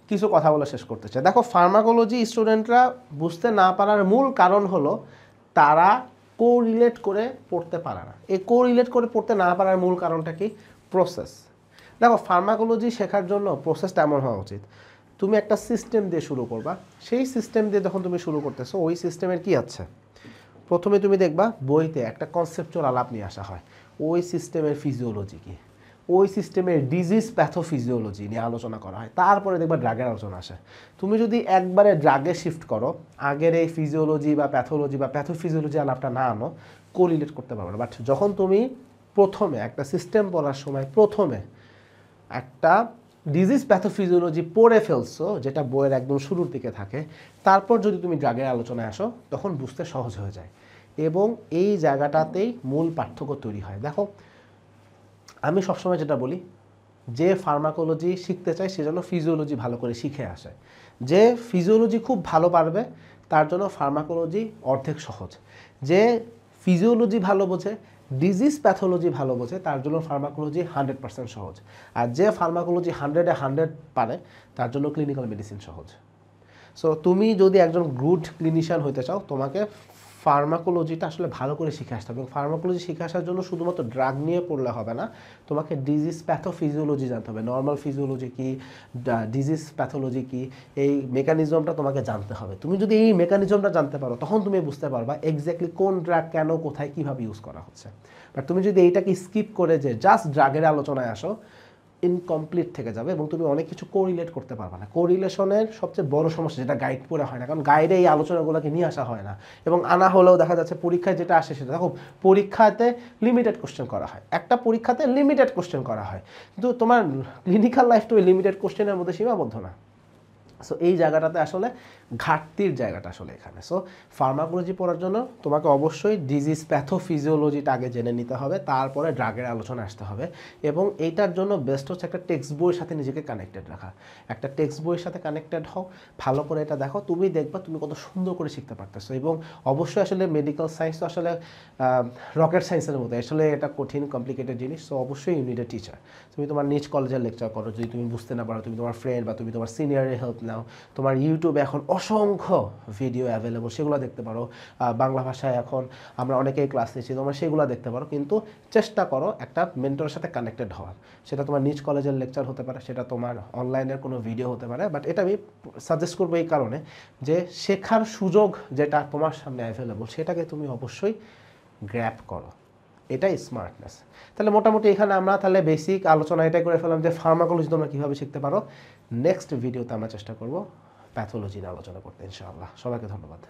কিছু কথা বলে শেষ করতে চাই। দেখো ফার্মাকোলজি স্টুডেন্টরা বুঝতে না পারার মূল কারণ হলো তারা কোরিলেট করে পড়তে পারে না। এই কোরিলেট করে পড়তে না পারার মূল কারণটা কি? প্রসেস। দেখো ফার্মাকোলজি শেখার জন্য প্রসেসটা এমন হওয়া উচিত, তুমি একটা সিস্টেম দিয়ে শুরু করবা, সেই সিস্টেম দিয়ে যখন তুমি শুরু করতেছো ওই সিস্টেমের কি আছে, প্রথমে তুমি দেখবা বইতে একটা কনসেপচুয়াল আলাপ নিয়ে আসা হয়, ওই সিস্টেমের ফিজিওলজি কি, ওই সিস্টেমের ডিজিজ প্যাথোফিজিওলজি নিয়ে আলোচনা করা হয়, তারপরে দেখবা ড্রাগের আলোচনা আসে। তুমি যদি একবারে ড্রাগে শিফট করো, আগের এই ফিজিওলজি বা প্যাথোফিজিওলজি আলাপটা না আনো, কোরিলেট করতে পারবে না। বাট যখন তুমি প্রথমে একটা সিস্টেম পড়ার সময় প্রথমে একটা ডিজিজ প্যাথোফিজিওলজি পড়ে ফেলছো, যেটা বইয়ের একদম শুরুর দিকে থাকে, তারপর যদি তুমি ড্রাগের আলোচনায় আসো তখন বুঝতে সহজ হয়ে যায় এবং এই জায়গাটাতেই মূল পার্থক্য তৈরি হয়। দেখো আমি সবসময় যেটা বলি, যে ফার্মাকোলজি শিখতে চায় সে যেন ফিজিওলজি ভালো করে শিখে আসে। যে ফিজিওলজি খুব ভালো পারবে তার জন্য ফার্মাকোলজি অর্ধেক সহজ। যে ফিজিওলজি ভালো বোঝে, ডিজিজ প্যাথোলজি ভালো বোঝে, তার জন্য ফার্মাকোলজি 100% সহজ। আর যে ফার্মাকোলজি 100-এ 100 পারে তার জন্য ক্লিনিক্যাল মেডিসিন সহজ। সো তুমি যদি একজন গুড ক্লিনিশিয়ান হতে চাও, তোমাকে ফার্মাকোলজিটা আসলে ভালো করে শিখে আসতে হবে। এবং ফার্মাকোলজি শিখে আসার জন্য শুধুমাত্র ড্রাগ নিয়ে পড়লে হবে না, তোমাকে ডিজিজ প্যাথোফিজিওলজি জানতে হবে, নর্মাল ফিজিওলজি কি, ডিজিজ প্যাথোলজি কি, এই মেকানিজমটা তোমাকে জানতে হবে। তুমি যদি এই মেকানিজমটা জানতে পারো তখন তুমি বুঝতে পারবা এক্স্যাক্টলি কোন ড্রাগ কেন কোথায় কীভাবে ইউজ করা হচ্ছে। বাট তুমি যদি এইটাকে স্কিপ করে যে জাস্ট ড্রাগের আলোচনায় আসো, ইনকমপ্লিট থেকে যাবে এবং তুমি অনেক কিছু কোরিলেট করতে পারবে না। কোরিলেশনের সবচেয়ে বড় সমস্যা, যেটা গাইড পড়ে হয় না, কারণ গাইডে এই আলোচনাগুলোকে নিয়ে আসা হয় না এবং আনা হলেও দেখা যাচ্ছে পরীক্ষায় যেটা আসে সেটা দেখো পরীক্ষাতে লিমিটেড কোশ্চেন করা হয়, একটা পরীক্ষাতে লিমিটেড কোশ্চেন করা হয়, কিন্তু তোমার ক্লিনিক্যাল লাইফ তো ওই লিমিটেড কোশ্চেনের মধ্যে সীমাবদ্ধ না। সো এই জায়গাটাতে আসলে ঘাটতির জায়গাটা আসলে এখানে। সো ফার্মাকোলজি পড়ার জন্য তোমাকে অবশ্যই ডিজিজ প্যাথোফিজিওলজিটা আগে জেনে নিতে হবে, তারপরে ড্রাগের আলোচনা আসতে হবে। এবং এইটার জন্য বেস্ট হচ্ছে একটা টেক্সট বইয়ের সাথে নিজেকে কানেক্টেড রাখা। একটা টেক্সট বইয়ের সাথে কানেক্টেড হও, ভালো করে এটা দেখো, তুমি দেখবা তুমি কত সুন্দর করে শিখতে পারতেছো। এবং অবশ্যই আসলে মেডিকেল সায়েন্স তো আসলে রকেট সায়েন্সের মতো, আসলে এটা কঠিন কমপ্লিকেটেড জিনিস। সো অবশ্যই ইউ নিড এ টিচার। তুমি তোমার নিজ কলেজের লেকচার করো, যদি তুমি বুঝতে না পারো তুমি তোমার ফ্রেন্ড বা তুমি তোমার সিনিয়রের হেল্প নাও। তোমার ইউটিউবে এখন অসংখ্য ভিডিও অ্যাভেলেবল, সেগুলো দেখতে পারো। বাংলা ভাষায় এখন আমরা অনেকেই ক্লাস নিচ্ছি, তোমরা সেগুলো দেখতে পারো, কিন্তু চেষ্টা করো একটা মেন্টরের সাথে কানেক্টেড হওয়ার। সেটা তোমার নিজ কলেজের লেকচার হতে পারে, সেটা তোমার অনলাইনের কোনো ভিডিও হতে পারে। বাট এটা আমি সাজেস্ট করবো এই কারণে যে শেখার সুযোগ যেটা তোমার সামনে অ্যাভেলেবল সেটাকে তুমি অবশ্যই গ্র্যাব করো, এটাই স্মার্টনেস। তাহলে মোটামুটি এখানে আমরা তাহলে বেসিক আলোচনা এটাই করে ফেললাম যে ফার্মাকোলজি তোমরা কীভাবে শিখতে পারো। নেক্সট ভিডিওতে আমরা চেষ্টা করব প্যাথোলজি নিয়ে আলোচনা করতে ইনশাআল্লাহ। সবাইকে ধন্যবাদ।